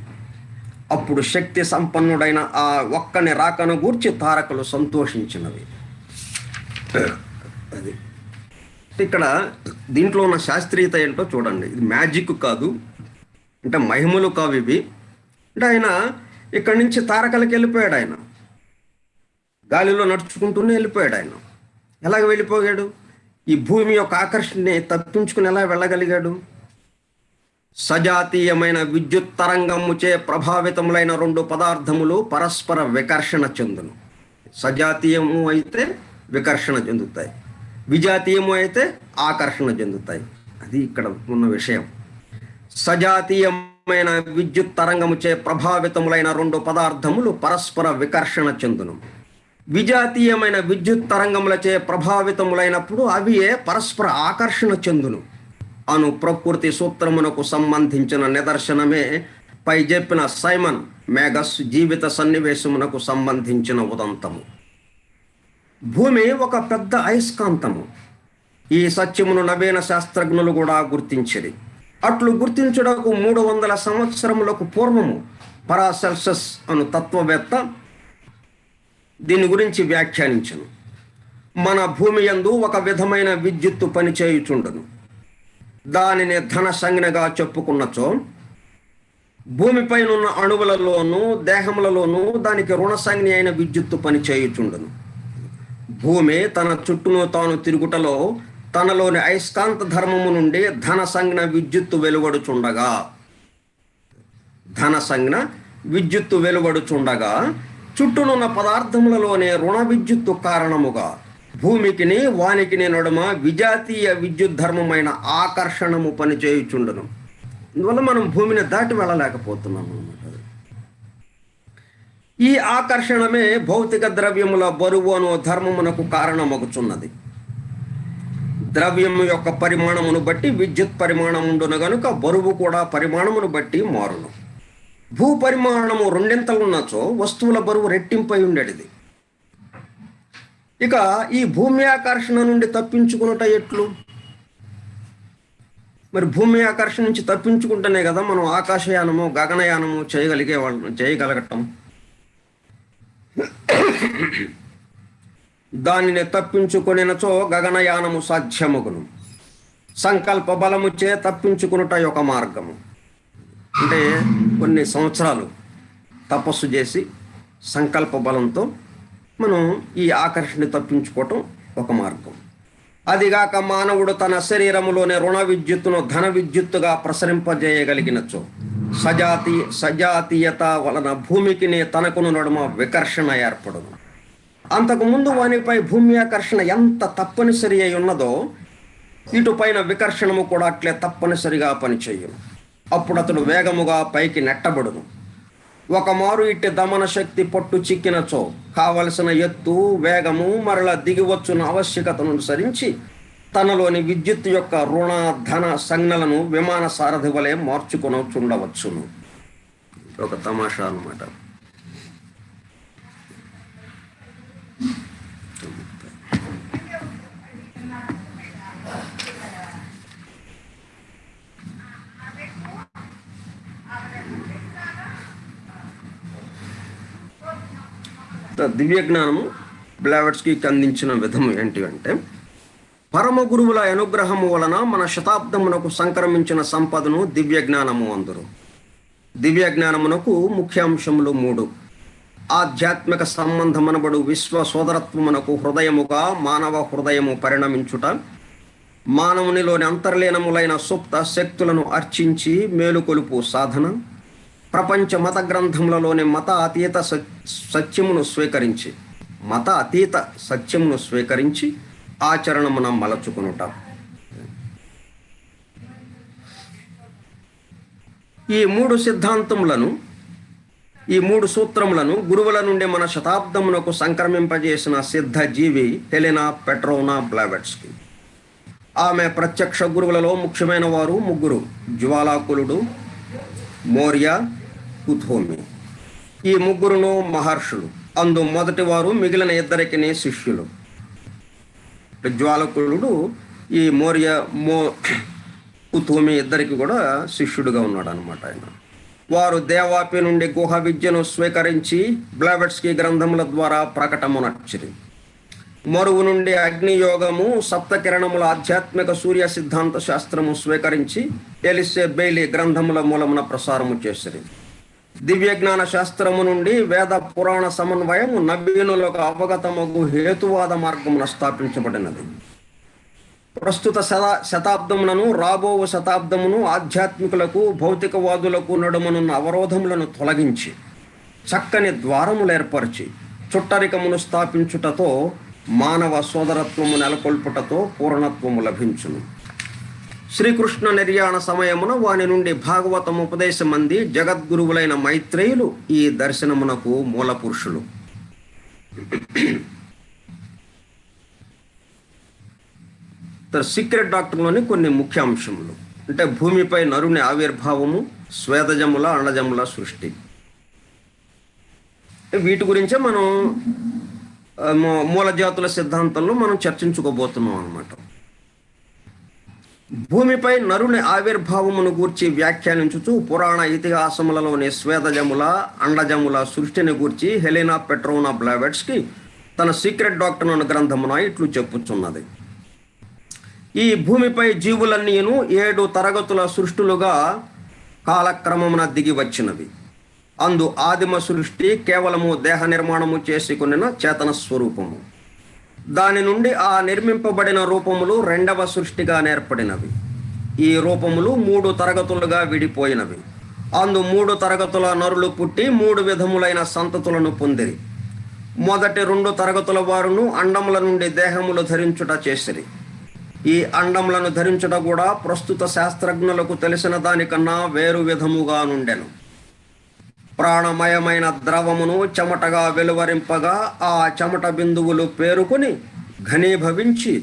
అప్పుడు శక్తి సంపన్నుడైన ఆ ఒక్కని రాకను గూర్చి తారకలు సంతోషించినవి. అది ఇక్కడ దీంట్లో ఉన్న శాస్త్రీయత ఏంటో చూడండి. ఇది మ్యాజిక్ కాదు, అంటే మహిమలు కావు ఇవి. అంటే ఆయన ఇక్కడి నుంచి తారకలకి వెళ్ళిపోయాడు. ఆయన గాలిలో నడుచుకుంటూనే వెళ్ళిపోయాడు. ఆయన ఎలాగ వెళ్ళిపోయాడు? ఈ భూమి యొక్క ఆకర్షణని తప్పించుకుని ఎలా వెళ్ళగలిగాడు? సజాతీయమైన విద్యుత్ తరంగముచే ప్రభావితములైన 2 పదార్థములు పరస్పర వికర్షణ చెందును. సజాతీయము అయితే వికర్షణ చెందుతాయి, విజాతీయము అయితే ఆకర్షణ చెందుతాయి. అది ఇక్కడ ఉన్న విషయం. సజాతీయమైన విద్యుత్ తరంగముచే ప్రభావితములైన 2 పదార్థములు పరస్పర వికర్షణ చెందును. విజాతీయమైన విద్యుత్ తరంగములచే ప్రభావితములైనప్పుడు అవి పరస్పర ఆకర్షణ చెందును అను ప్రకృతి సూత్రమునకు సంబంధించిన నిదర్శనమే పై చెప్పిన సైమన్ మేగస్ జీవిత సన్నివేశమునకు సంబంధించిన ఉదంతము. భూమి ఒక పెద్ద అయస్కాంతము. ఈ సత్యమును నవీన శాస్త్రజ్ఞులు కూడా గుర్తించిరి. అట్లు గుర్తించుటకు 300 సంవత్సరములకు పూర్వము పరాసెల్సస్ అను తత్వవేత్త దీని గురించి వ్యాఖ్యానించను. మన భూమి యందు ఒక విధమైన విద్యుత్తు పనిచేయుచుండును. దానిని ధన సంజ్ఞగా చెప్పుకున్నచో భూమిపైనున్న అణువులలోనూ దేహములలోనూ దానికి రుణ సంజ్ఞ అయిన విద్యుత్తు పనిచేయుచుండును. భూమి తన చుట్టూను తాను తిరుగుటలో తనలోని అయస్కాంత ధర్మము నుండి ధన సంజ్ఞ విద్యుత్తు వెలువడుచుండగా చుట్టూనున్న పదార్థములలోనే రుణ విద్యుత్తు కారణముగా భూమికిని వానికిని నడుమ విజాతీయ విద్యుత్ ధర్మమైన ఆకర్షణము పనిచేయుచుండును. అందువల్ల మనం భూమిని దాటి వెళ్ళలేకపోతున్నాము అన్నమాట. ఈ ఆకర్షణమే భౌతిక ద్రవ్యముల బరువు అను ధర్మమునకు కారణమగుచున్నది. ద్రవ్యము యొక్క పరిమాణమును బట్టి విద్యుత్ పరిమాణం ఉండును గనుక బరువు కూడా పరిమాణమును బట్టి మారును. భూ పరిమాణము 2 ఉన్నచో వస్తువుల బరువు రెట్టింపై ఉండేది. ఇక ఈ భూమి ఆకర్షణ నుండి తప్పించుకున్నట ఎట్లు? మరి భూమి ఆకర్షణ నుంచి తప్పించుకుంటేనే కదా మనం ఆకాశయానము గగనయానము చేయగలగటం. దానిని తప్పించుకొనినచో గగనయానము సాధ్యమగును. సంకల్ప బలముచే తప్పించుకునుట ఒక మార్గము. అంటే కొన్ని సంవత్సరాలు తపస్సు చేసి సంకల్ప బలంతో మనం ఈ ఆకర్షణ తప్పించుకోవటం ఒక మార్గం. అదిగాక మానవుడు తన శరీరములోని రుణ విద్యుత్తును ధన విద్యుత్తుగా ప్రసరింపజేయగలిగినచో సజాతీయత వలన భూమికిని తనకును నడుమ వికర్షణ ఏర్పడును. అంతకుముందు వానిపై భూమి ఆకర్షణ ఎంత తప్పనిసరి అయి ఉన్నదో ఇటుపైన వికర్షణము కూడా అట్లే తప్పనిసరిగా పనిచేయును. అప్పుడు అతడు వేగముగా పైకి నెట్టబడును. ఒక మారు ఇట్టి దమన శక్తి పట్టు చిక్కినచో కావలసిన ఎత్తు వేగము మరలా దిగివచ్చున్న ఆవశ్యకతను అనుసరించి తనలోని విద్యుత్ యొక్క రుణ ధన సంజ్ఞలను విమాన సారథి వలె మార్చుకొనొచ్చుండవచ్చును. ఒక తమాషా అన్నమాట. దివ్య జ్ఞానము బ్లావెట్స్కి అందించిన విధము ఏంటి అంటే, పరమ గురువుల అనుగ్రహము వలన మన శతాబ్దమునకు సంక్రమించిన సంపదను దివ్య జ్ఞానము అందరు. దివ్య జ్ఞానమునకు ముఖ్యాంశములు 3. ఆధ్యాత్మిక సంబంధమనబడు విశ్వ సోదరత్వమునకు హృదయముగా మానవ హృదయము పరిణమించుట, మానవునిలోని అంతర్లీనములైన సుప్త శక్తులను అర్చించి మేలుకొలుపు సాధన, ప్రపంచ మత గ్రంథములలోని మత అతీత సత్యమును స్వీకరించి ఆచరణమున మలచుకునుట. ఈ 3 సిద్ధాంతములను ఈ 3 సూత్రములను గురువుల నుండి మన శతాబ్దమునకు సంక్రమింపజేసిన సిద్ధ జీవి హెలెనా పెట్రోవ్నా బ్లావెట్స్కి. ఆమె ప్రత్యక్ష గురువులలో ముఖ్యమైన వారు 3: జ్వాలాకులుడు, మౌర్య, కుథోమి. ఈ 3 మహర్షులు. అందు మొదటి వారు మిగిలిన 2 శిష్యులు. జ్వాలకులుడు ఈ కుథోమి 2 కూడా శిష్యుడుగా ఉన్నాడు అనమాట. ఆయన వారు దేవాపి నుండి గుహ విద్యను స్వీకరించి బ్లావెట్స్కి గ్రంథముల ద్వారా ప్రకటమునర్చిరి. మరువు నుండి అగ్నియోగము, సప్తకిరణముల ఆధ్యాత్మిక సూర్య సిద్ధాంత శాస్త్రము స్వీకరించి ఎలిసే బెయిలీ గ్రంథముల మూలమున ప్రసారము చేసిరి. దివ్య జ్ఞాన శాస్త్రము నుండి వేద పురాణ సమన్వయము నవీనులకు అవగతమగు హేతువాద మార్గమున స్థాపించబడినది. ప్రస్తుత శతాబ్దములను రాబో శతాబ్దమును ఆధ్యాత్మికులకు భౌతికవాదులకు నడుమనున్న అవరోధములను తొలగించి చక్కని ద్వారములు ఏర్పరిచి చుట్టరికమును స్థాపించుటతో మానవ సోదరత్వము నెలకొల్పుటతో పూర్ణత్వము లభించును. శ్రీకృష్ణ నిర్యాణ సమయమున వాని నుండి భాగవతము ఉపదేశమంది జగద్గురువులైన మైత్రేయులు ఈ దర్శనమునకు మూల పురుషులు. సీక్రెట్ డాక్టర్లోని కొన్ని ముఖ్య అంశములు అంటే భూమిపై నరుని ఆవిర్భావము, స్వేదజముల అండజముల సృష్టి. వీటి గురించే మనం మూలజాతుల సిద్ధాంతంలో మనం చర్చించుకోబోతున్నాం అన్నమాట. భూమిపై నరుని ఆవిర్భావమును గూర్చి వ్యాఖ్యానించుచు పురాణ ఇతిహాసములలోని స్వేదజముల అండజముల సృష్టిని గూర్చి హెలెనా పెట్రోనా బ్లావెట్స్కి తన సీక్రెట్ డాక్టర్ అను గ్రంథమున ఇట్లు చెప్పుచున్నది. ఈ భూమిపై జీవులన్నీను 7 తరగతుల సృష్టులుగా కాలక్రమమున దిగి వచ్చినవి. అందు ఆదిమ సృష్టి కేవలము దేహ నిర్మాణము చేసుకున్న చేతన స్వరూపము. దాని నుండి ఆ నిర్మింపబడిన రూపములు 2వ సృష్టిగా నేర్పడినవి. ఈ రూపములు 3 తరగతులుగా విడిపోయినవి. అందు 3 తరగతుల నరులు పుట్టి 3 విధములైన సంతతులను పొందిరి. మొదటి 2 తరగతుల వారును అండముల నుండి దేహములు ధరించుట చేసిరి. ఈ అండములను ధరించుట కూడా ప్రస్తుత శాస్త్రజ్ఞులకు తెలిసిన దానికన్నా వేరు విధముగా నుండెను. ప్రాణమయమైన ద్రవమును చెమటగా వెలువరింపగా ఆ చెమట బిందువులు పేరుకొని ఘనీభవించి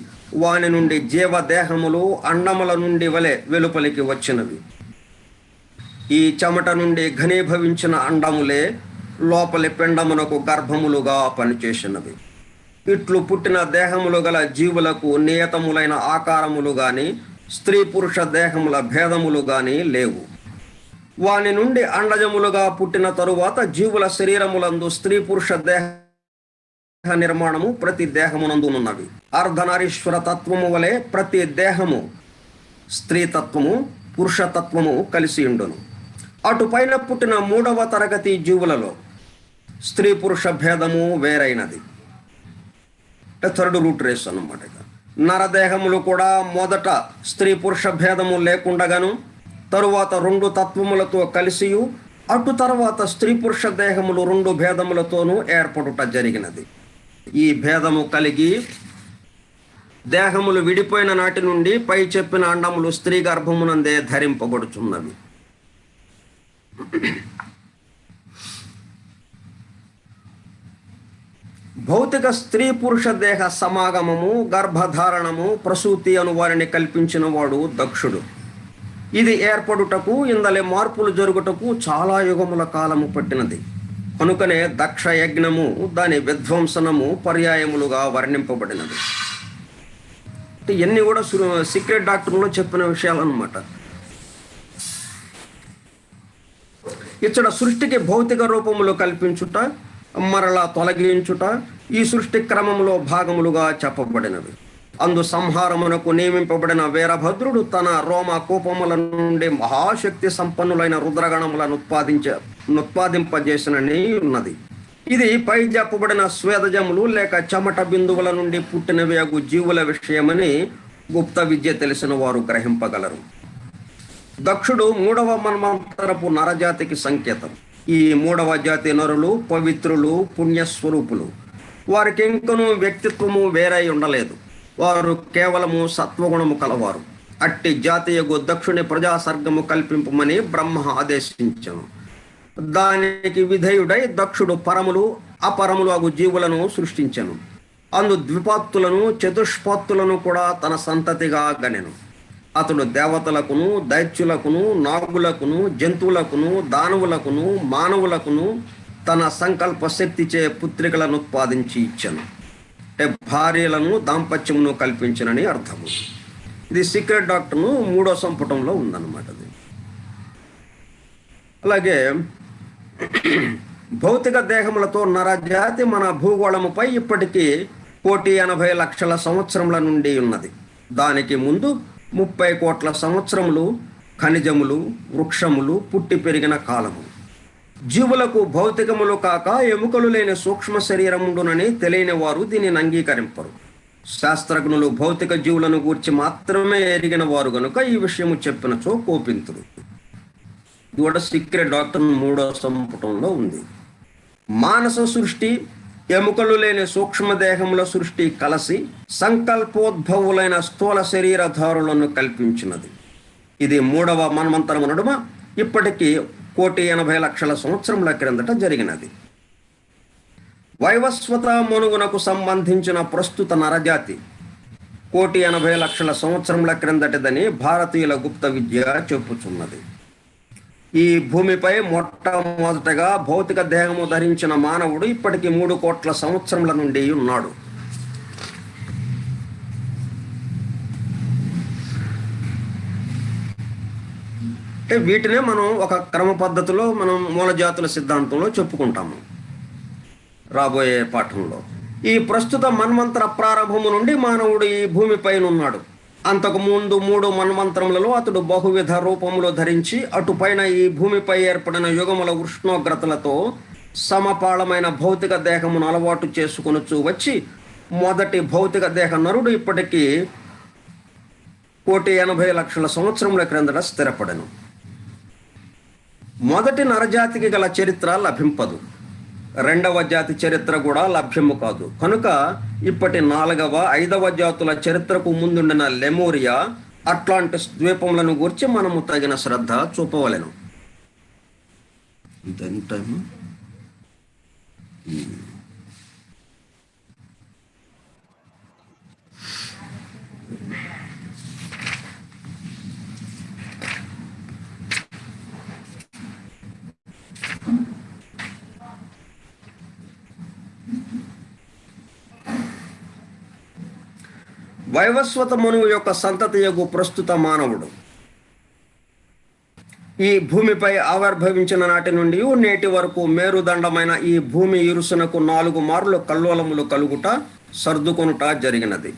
వాని నుండి జీవదేహములు అండముల నుండి వలె వెలుపలికి వచ్చినవి. ఈ చెమట నుండి ఘనీభవించిన అండములే లోపలి పిండమునకు గర్భములుగా పనిచేసినవి. ఇట్లు పుట్టిన దేహములు గల జీవులకు నియతములైన ఆకారములు గాని స్త్రీ పురుష దేహముల భేదములు గాని లేవు. వాని నుండి అండజములుగా పుట్టిన తరువాత జీవుల శరీరములందు స్త్రీ పురుష దేహ నిర్మాణము ప్రతి దేహమునందునున్నవి. అర్ధనారీశ్వర తత్వము వలె ప్రతి దేహము స్త్రీతత్వము పురుషతత్వము కలిసి ఉండును. అటుపైన పుట్టిన 3వ తరగతి జీవులలో స్త్రీ పురుష భేదము వేరైనది. థర్డ్ రూట్ రేస్ అన్నమాట. నరదేహములు కూడా మొదట స్త్రీ పురుష భేదము లేకుండగాను తరువాత 2 తత్వములతో కలిసియు అటు తర్వాత స్త్రీ పురుష దేహములు 2 భేదములతోనూ ఏర్పడుట జరిగినది. ఈ భేదము కలిగి దేహములు విడిపోయిన నాటి నుండి పై చెప్పిన అండములు స్త్రీ గర్భమునందే ధరింపబడుచున్నవి. భౌతిక స్త్రీ పురుష దేహ సమాగమము, గర్భధారణము, ప్రసూతి అను వారిని కల్పించిన వాడు దక్షుడు. ఇది ఏర్పడుటకు ఇందలే మార్పులు జరుగుటకు చాలా యుగముల కాలము పట్టినది. కనుకనే దక్ష యజ్ఞము దాని విధ్వంసనము పర్యాయములుగా వర్ణింపబడినది. ఇవన్నీ కూడా సీక్రెట్ డాక్టర్లో చెప్పిన విషయాలు అన్నమాట. ఇచ్చట సృష్టికి భౌతిక రూపములు కల్పించుట, మరలా తొలగించుట ఈ సృష్టి క్రమంలో భాగములుగా చెప్పబడినవి. అందు సంహారమునకు నియమింపబడిన వీరభద్రుడు తన రోమ కోపముల నుండి మహాశక్తి సంపన్నులైన రుద్రగణములను ఉత్పాదింపజేసినని ఉన్నది. ఇది పై చెప్పబడిన స్వేదజములు లేక చెమట బిందువుల నుండి పుట్టినవి అగు జీవుల విషయమని గుప్త విద్య తెలిసిన వారు గ్రహింపగలరు. దక్షుడు 3వ మన్వంతరపు నరజాతికి సంకేతం. ఈ 3వ జాతి నరులు పవిత్రులు, పుణ్యస్వరూపులు. వారికి ఇంకనూ వ్యక్తిత్వము వేరై ఉండలేదు. వారు కేవలము సత్వగుణము కలవారు. అట్టి జాతీయగు దక్షుని ప్రజాసర్గము కల్పింపమని బ్రహ్మ ఆదేశించను. దానికి విధేయుడై దక్షుడు పరములు అపరములు అగు జీవులను సృష్టించెను. అందు ద్విపాత్తులను చతుష్పాత్తులను కూడా తన సంతతిగా గనెను. అతడు దేవతలకును, దైత్యులకును, నాగులకును, జంతువులకును, దానవులకును, మానవులకును తన సంకల్ప శక్తిచే పుత్రికలను ఉత్పాదించి ఇచ్చెను. అంటే భార్యలను దాంపత్యమును కల్పించనని అర్థము. ఇది సీక్రెట్ డాక్టర్ను 3వ సంపుటంలో ఉందన్నమాట. అలాగే భౌతిక దేహములతో నరజాతి మన భూగోళముపై ఇప్పటికీ 1,80,00,000 సంవత్సరముల నుండి ఉన్నది. దానికి ముందు 30 కోట్ల సంవత్సరములు ఖనిజములు, వృక్షములు పుట్టి పెరిగిన కాలము. జీవులకు భౌతికములు కాక ఎముకలు లేని సూక్ష్మ శరీరముండునని తెలియని వారు దీనిని అంగీకరింపరు. శాస్త్రజ్ఞులు భౌతిక జీవులను గూర్చి మాత్రమే ఎరిగిన వారు గనుక ఈ విషయము చెప్పినచో కోపింతురు. ఇది కూడా సీక్రెట్ డాక్టర్ 3వ సంపుటంలో ఉంది. మానస సృష్టి, ఎముకలు లేని సూక్ష్మదేహముల సృష్టి కలిసి సంకల్పోద్భవులైన స్థూల శరీరధారులను కల్పించినది. ఇది 3వ మన్వంతరము నడుమ ఇప్పటికీ 1,80,00,000 సంవత్సరముల క్రిందట జరిగినది. వైవస్వత మనుగునకు సంబంధించిన ప్రస్తుత నరజాతి 1,80,00,000 సంవత్సరముల క్రిందటిదని భారతీయుల గుప్త విద్య చెప్పుచున్నది. ఈ భూమిపై మొట్టమొదటగా భౌతిక దేహము ధరించిన మానవుడు ఇప్పటికి 3 కోట్ల సంవత్సరముల నుండి ఉన్నాడు. అంటే వీటినే మనం ఒక క్రమ పద్ధతిలో మనం మూలజాతుల సిద్ధాంతంలో చెప్పుకుంటాము రాబోయే పాఠంలో. ఈ ప్రస్తుత మన్వంతర ప్రారంభము నుండి మానవుడు ఈ భూమిపైన ఉన్నాడు. అంతకు ముందు 3 మన్వంతరములలో అతడు బహువిధ రూపములు ధరించి అటుపైన ఈ భూమిపై ఏర్పడిన యుగముల ఉష్ణోగ్రతలతో సమపాళమైన భౌతిక దేహమును అలవాటు చేసుకొనుచూ వచ్చి మొదటి భౌతిక దేహ నరుడు ఇప్పటికీ 1,80,00,000 సంవత్సరముల క్రిందట స్థిరపడెను. మొదటి నరజాతికి గల చరిత్ర లభింపదు. రెండవ జాతి చరిత్ర కూడా లభ్యము కాదు. కనుక ఇప్పటి 4వ 5వ జాతుల చరిత్రకు ముందుండిన లెమోరియా, అట్లాంటిస్ ద్వీపములను గురించి మనము తగిన శ్రద్ధ చూపవలెను. వైవస్వత మనువు యొక్క సంతతియగు ప్రస్తుత మానవుడు ఈ భూమిపై ఆవిర్భవించిన నాటి నుండి నేటి వరకు మేరుదండమైన ఈ భూమి ఇరుసునకు 4 మార్లు కల్లోలములు కలుగుట, సర్దుకొనుట జరిగినది.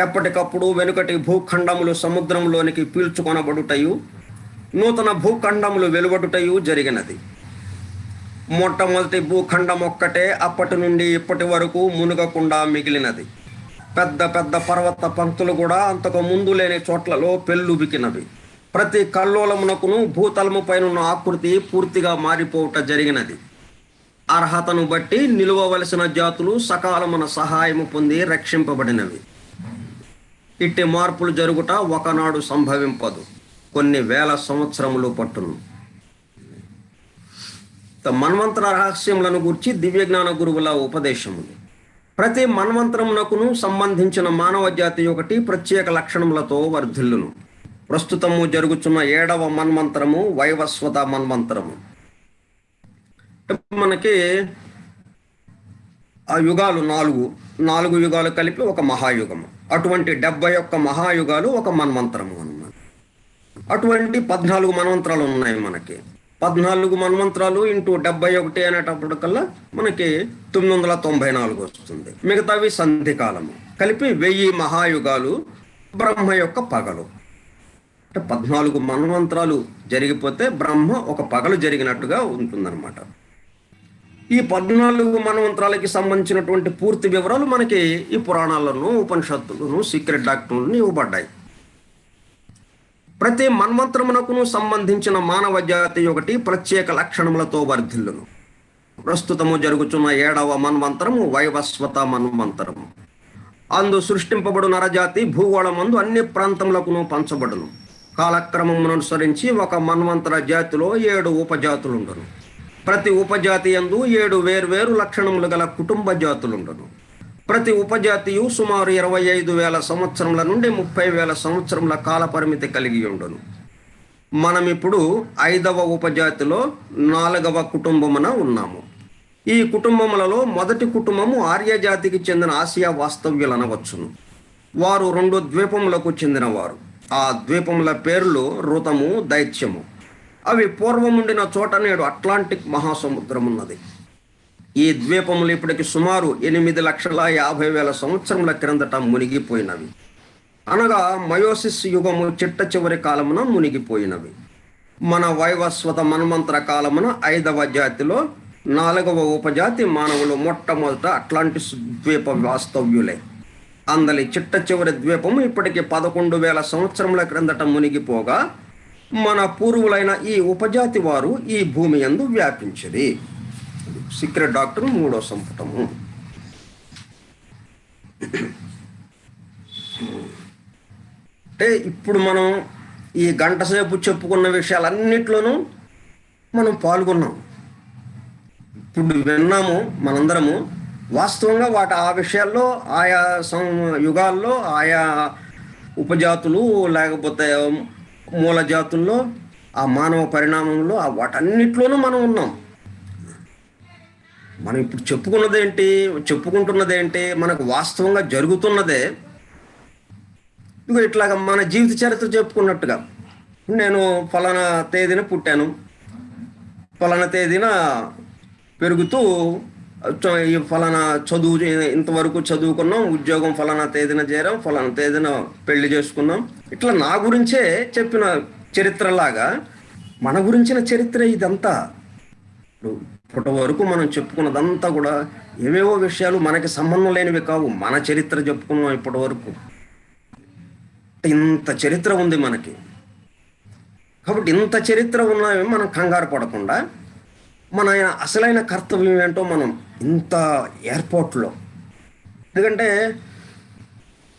ఎప్పటికప్పుడు వెనుకటి భూఖండములు సముద్రంలోనికి పీల్చుకొనబడుటయు నూతన భూఖండములు వెలువడుటయు జరిగినది. మొట్టమొదటి భూఖండం ఒక్కటే అప్పటి నుండి ఇప్పటి వరకు మునుగకుండా మిగిలినది. పెద్ద పెద్ద పర్వత పంక్తులు కూడా అంతకు ముందు లేని చోట్లలో పెళ్ళుబికినవి. ప్రతి కల్లోలమునకును భూతలము పైన ఆకృతి పూర్తిగా మారిపోవుట జరిగినది. అర్హతను బట్టి నిలువవలసిన జాతులు సకాలమున సహాయము పొంది రక్షింపబడినవి. ఇట్టి మార్పులు జరుగుట ఒకనాడు సంభవింపదు, కొన్ని వేల సంవత్సరములు పట్టును. మన్వంతర రహస్యములను గూర్చి దివ్యజ్ఞాన గురువుల ఉపదేశములు. ప్రతి మన్వంతరమునకును సంబంధించిన మానవ జాతి ఒకటి ప్రత్యేక లక్షణములతో వర్ధిల్లును. ప్రస్తుతము జరుగుతున్న 7వ మన్వంతరము వైవస్వత మన్వంతరము. మనకి ఆ యుగాలు 4 యుగాలు కలిపి ఒక మహాయుగము. అటువంటి 71 మహాయుగాలు ఒక మన్వంతరము అన్నమాట. అటువంటి 14 మన్వంతరాలు ఉన్నాయి మనకి. 14 మన్వంతరాలు ఇంటూ 71 అనేటప్పటికల్లా మనకి 994 వస్తుంది. మిగతావి సంధికాలము కలిపి 1000 మహాయుగాలు బ్రహ్మ యొక్క పగలు. అంటే 14 మన్వంతరాలు జరిగిపోతే బ్రహ్మ ఒక పగలు జరిగినట్టుగా ఉంటుందన్నమాట. ఈ 14 మన్వంతరాలకి సంబంధించినటువంటి పూర్తి వివరాలు మనకి ఈ పురాణాలను, ఉపనిషత్తులను, సీక్రెట్ డాక్టర్లను ఇవ్వబడ్డాయి. ప్రతి మన్వంతరమునకును సంబంధించిన మానవ జాతి ఒకటి ప్రత్యేక లక్షణములతో వర్ధిల్లును. ప్రస్తుతము జరుగుతున్న 7వ మన్వంతరము వైవస్వత మన్వంతరము. అందు సృష్టింపబడు నరజాతి భూగోళమందు అన్ని ప్రాంతములకును పంచబడును. కాలక్రమమును అనుసరించి ఒక మన్వంతర జాతిలో 7 ఉపజాతులుండును. ప్రతి ఉపజాతి యందు 7 వేర్వేరు లక్షణములు గల కుటుంబ జాతులుండును. ప్రతి ఉపజాతియు సుమారు 25,000 సంవత్సరముల నుండి 30,000 సంవత్సరముల కాల పరిమితి కలిగి ఉండును. మనం ఇప్పుడు 5వ ఉపజాతిలో 4వ కుటుంబమున ఉన్నాము. ఈ కుటుంబములలో మొదటి కుటుంబము ఆర్యజాతికి చెందిన ఆసియా వాస్తవ్యులు అనవచ్చును. వారు 2 ద్వీపములకు చెందినవారు. ఆ ద్వీపముల పేర్లు ఋతము, దైత్యము. అవి పూర్వముండిన చోట నేడు అట్లాంటిక్ మహాసముద్రం ఉన్నది. ఈ ద్వీపములు ఇప్పటికి సుమారు 8,50,000 సంవత్సరముల క్రిందట మునిగిపోయినవి. అనగా మయోసిస్ యుగము చిట్ట చివరి కాలమున మునిగిపోయినవి. మన వైవస్వత మన్వంతర కాలమున 5వ జాతిలో 4వ ఉపజాతి మానవులు మొట్టమొదట అట్లాంటిస్ ద్వీప వాస్తవ్యులే. అందలి చిట్ట చివరి ద్వీపము ఇప్పటికి 11,000 సంవత్సరముల క్రిందట మునిగిపోగా మన పూర్వులైన ఈ ఉపజాతి వారు ఈ భూమి యందు వ్యాపించిరి. సీక్రెట్ డాక్టర్ 3వ సంపుటము. అంటే ఇప్పుడు మనం ఈ గంట సేపు చెప్పుకున్న విషయాలన్నిట్లోనూ మనం పాల్గొన్నాం. ఇప్పుడు విన్నాము మనందరము. వాస్తవంగా ఆ విషయాల్లో ఆయా యుగాల్లో ఆయా ఉపజాతులు లేకపోతే మూల జాతుల్లో ఆ మానవ పరిణామంలో వాటన్నిటిలోనూ మనం ఉన్నాం. మనం ఇప్పుడు చెప్పుకుంటున్నదేంటి, మనకు వాస్తవంగా జరుగుతున్నదే. ఇదిగో ఇట్లాగా మన జీవిత చరిత్ర చెప్పుకున్నట్టుగా, నేను ఫలానా తేదీన పుట్టాను, ఫలానా తేదీన పెరుగుతూ ఈ ఫలానా చదువు ఇంతవరకు చదువుకున్నాం, ఉద్యోగం ఫలానా తేదీన చేరాం, ఫలానా తేదీన పెళ్లి చేసుకున్నాం. ఇట్లా నా గురించే చెప్పిన చరిత్రలాగా మన గురించిన చరిత్ర ఇదంతా. ఇప్పటి వరకు మనం చెప్పుకున్నదంతా కూడా ఏవేవో విషయాలు మనకి సంబంధం లేనివి కావు. మన చరిత్ర చెప్పుకున్నాం ఇప్పటి వరకు. ఇంత చరిత్ర ఉంది మనకి. కాబట్టి ఇంత చరిత్ర ఉన్నవి మనం కంగారు పడకుండా మన అసలైన కర్తవ్యం ఏంటో మనం ఇంత ఎయిర్పోర్ట్లో, ఎందుకంటే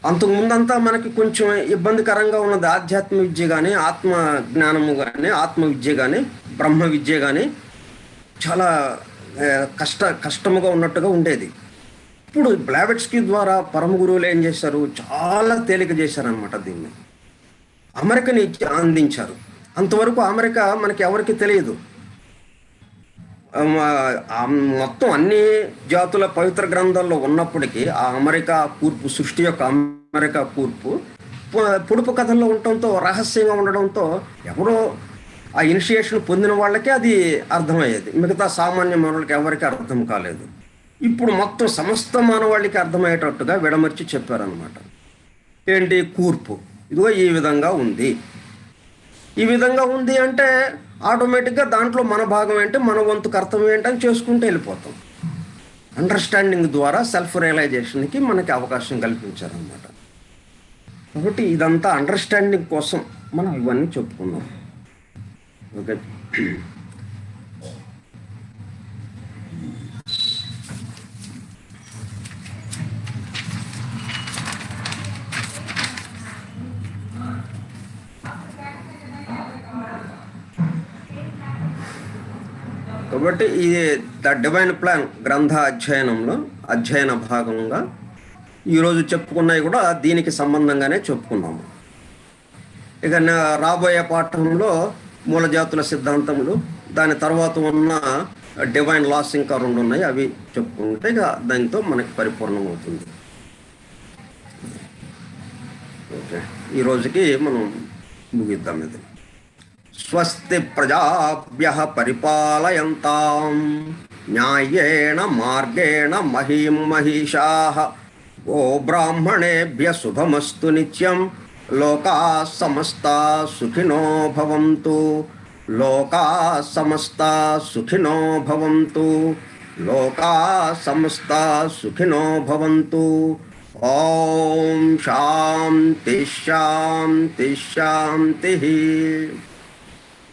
అంతకుముందంతా మనకి కొంచెం ఇబ్బందికరంగా ఉన్నది. ఆధ్యాత్మిక విద్య కానీ, ఆత్మ జ్ఞానము కానీ, ఆత్మ విద్య కానీ, బ్రహ్మ విద్య కానీ చాలా కష్టముగా ఉన్నట్టుగా ఉండేది. ఇప్పుడు బ్లావెట్స్కీ ద్వారా పరమ గురువులు ఏం చేశారు, చాలా తేలిక చేశారనమాట. దీన్ని అమెరికని అందించారు. అంతవరకు అమెరికా మనకి ఎవరికి తెలియదు. మొత్తం అన్ని జాతుల పవిత్ర గ్రంథాల్లో ఉన్నప్పటికీ ఆ అమెరికా కూర్పు, సృష్టి యొక్క అమెరికా కూర్పు పొడుపు కథల్లో ఉండటంతో, రహస్యంగా ఉండడంతో ఎవరో ఆ ఇనిషియేషన్ పొందిన వాళ్ళకే అది అర్థమయ్యేది. మిగతా సామాన్య మానవులకి ఎవరికి అర్థం కాలేదు. ఇప్పుడు మొత్తం సమస్త మానవాళికి అర్థమయ్యేటట్టుగా విడమర్చి చెప్పారనమాట. ఏంటి కూర్పు, ఇదిగో ఈ విధంగా ఉంది. ఈ విధంగా ఉంది అంటే ఆటోమేటిక్గా దాంట్లో మన భాగం ఏంటి, మన వంతు కర్తవ్యం ఏంటని చేసుకుంటూ వెళ్ళిపోతాం. అండర్స్టాండింగ్ ద్వారా సెల్ఫ్ రియలైజేషన్కి మనకి అవకాశం కల్పించారనమాట. కాబట్టి ఇదంతా అండర్స్టాండింగ్ కోసం మనం ఇవన్నీ చెప్పుకున్నాం. ఓకే, కాబట్టి ఇది ద డివైన్ ప్లాన్ గ్రంథ అధ్యయన భాగంగా ఈరోజు చెప్పుకున్నవి కూడా దీనికి సంబంధంగానే చెప్పుకున్నాము. ఇక రాబోయే పాఠంలో మూలజాతుల సిద్ధాంతములు, దాని తర్వాత ఉన్న డివైన్ లాస్ ఇంకా 2 ఉన్నాయి, అవి చెప్పుకుంటే ఇక దానితో మనకి పరిపూర్ణం అవుతుంది. ఓకే, ఈరోజుకి మనం ముగిద్దాం ఇది. స్వస్తి ప్రజాభ్యః పరిపాలయంతాం న్యాయేణ మార్గేణ మహీం మహిషాః గో బ్రాహ్మణేభ్యః శుభమస్తు నిత్యం. లోకాః సమస్తాః సుఖినో భవంతు. లోకాః సమస్తాః సుఖినో భవంతు. లోకాః సమస్తాః సుఖినో భవంతు. ఓం శాంతి శాంతి శాంతి.